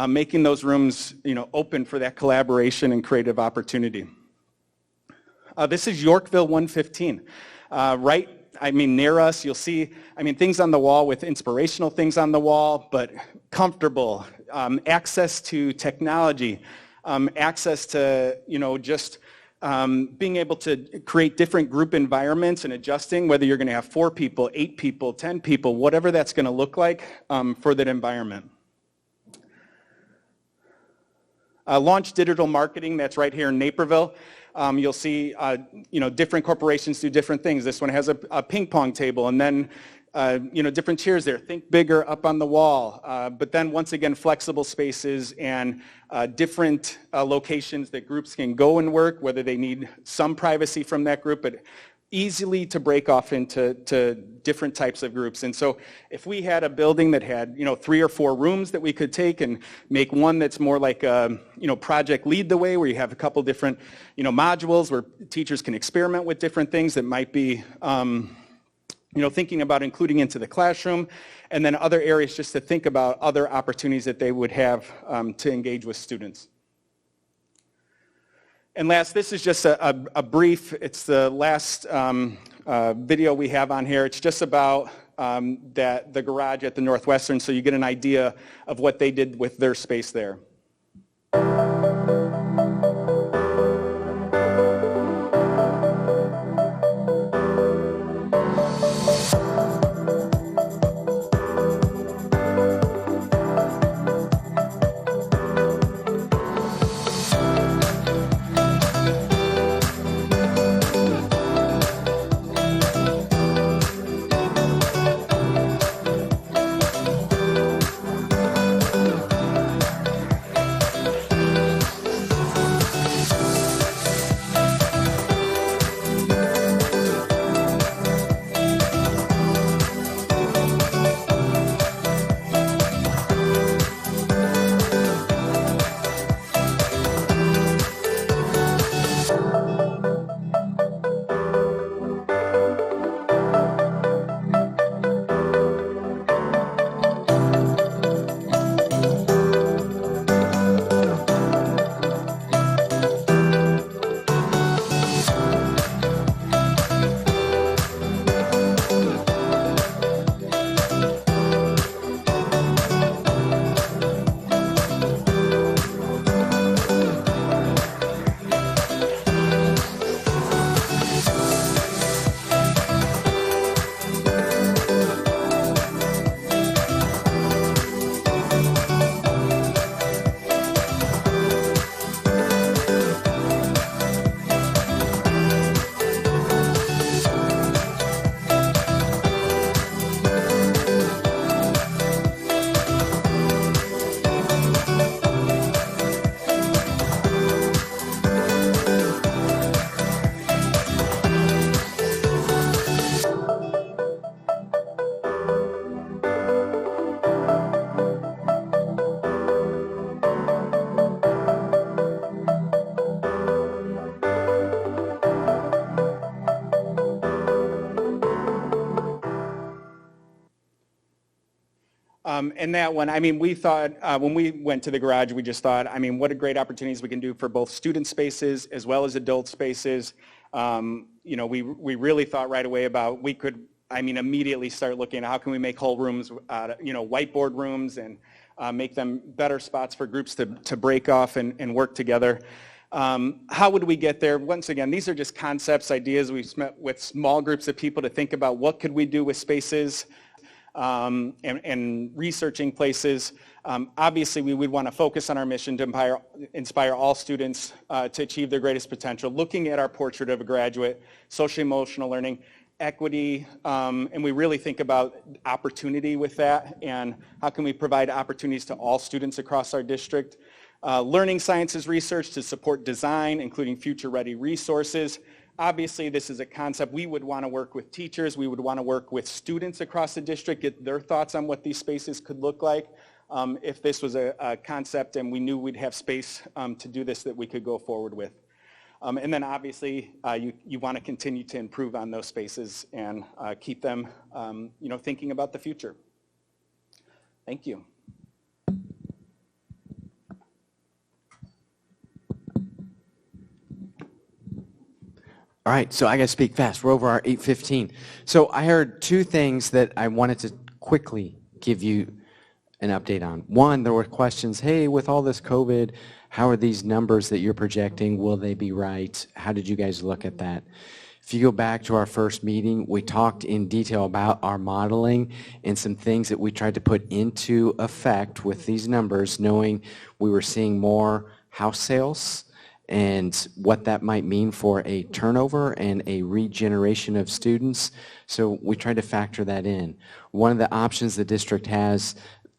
making those rooms, open for that collaboration and creative opportunity. This is Yorkville 115. Near us, you'll see, things on the wall with inspirational things on the wall, but comfortable, access to technology, access to, just being able to create different group environments and adjusting, whether you're going to have 4 people, 8 people, 10 people, whatever that's going to look like for that environment. Launch Digital Marketing, that's right here in Naperville. You'll see, different corporations do different things. This one has a ping pong table, and then different chairs there. Think bigger up on the wall. But then once again, flexible spaces and different locations that groups can go and work, whether they need some privacy from that group, but easily to break off into different types of groups. And so if we had a building that had 3 or 4 rooms that we could take and make one that's more like a project lead the way, where you have a couple different modules where teachers can experiment with different things that might be thinking about including into the classroom, and then other areas just to think about other opportunities that they would have to engage with students. And last, this is just a brief, it's the last video we have on here. It's just about the garage at the Northwestern, so you get an idea of what they did with their space there. And that one, I mean, we thought, when we went to the garage, we just thought, I mean, what a great opportunities we can do for both student spaces as well as adult spaces. You know, we really thought right away about we could, I mean, immediately start looking at how can we make whole rooms, you know, whiteboard rooms and make them better spots for groups to break off and work together. How would we get there? Once again, these are just concepts, ideas. We've met with small groups of people to think about what could we do with spaces. And researching places. Obviously, we would want to focus on our mission to inspire all students to achieve their greatest potential, looking at our portrait of a graduate, social emotional learning, equity, and we really think about opportunity with that and how can we provide opportunities to all students across our district. Learning sciences research to support design, including future-ready resources. Obviously, this is a concept we would want to work with teachers. We would want to work with students across the district, get their thoughts on what these spaces could look like. If this was a concept and we knew we'd have space to do this that we could go forward with. And then obviously, you want to continue to improve on those spaces and keep them, you know, thinking about the future. Thank you. All right, so I got to speak fast. We're over our 8:15. So I heard two things that I wanted to quickly give you an update on. One, there were questions, hey, with all this COVID, how are these numbers that you're projecting, will they be right? How did you guys look at that? If you go back to our first meeting, we talked in detail about our modeling and some things that we tried to put into effect with these numbers, knowing we were seeing more house sales and what that might mean for a turnover and a regeneration of students. So we tried to factor that in. One of the options the district has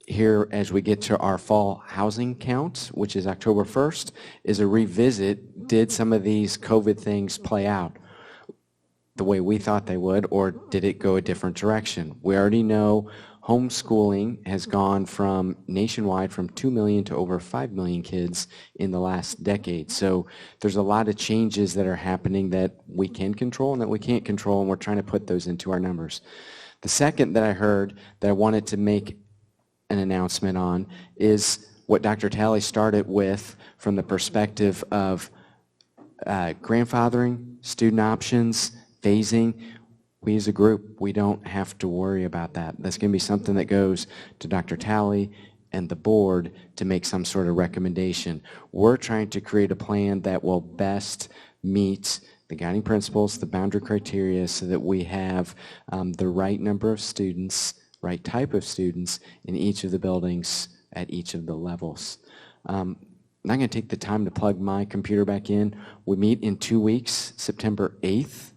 here as we get to our fall housing count, which is October 1st, is a revisit. Did some of these COVID things play out the way we thought they would, or did it go a different direction? We already know homeschooling has gone from nationwide from 2 million to over 5 million kids in the last decade. So there's a lot of changes that are happening that we can control and that we can't control, and we're trying to put those into our numbers. The second that I heard that I wanted to make an announcement on is what Dr. Talley started with from the perspective of grandfathering, student options, phasing. We as a group, we don't have to worry about that. That's going to be something that goes to Dr. Talley and the board to make some sort of recommendation. We're trying to create a plan that will best meet the guiding principles, the boundary criteria, so that we have the right number of students, right type of students in each of the buildings at each of the levels. I'm not going to take the time to plug my computer back in. We meet in 2 weeks, September 8th.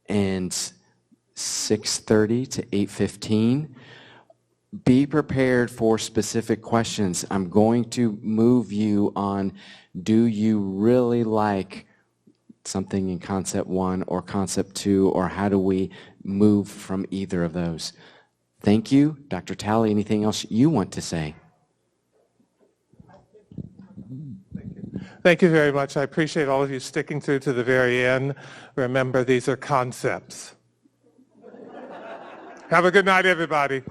And 6:30 to 8:15. Be prepared for specific questions. I'm going to move you on, do you really like something in concept 1 or concept 2, or how do we move from either of those? Thank you. Dr. Talley, anything else you want to say? Thank you very much. I appreciate all of you sticking through to the very end. Remember, these are concepts. Have a good night, everybody.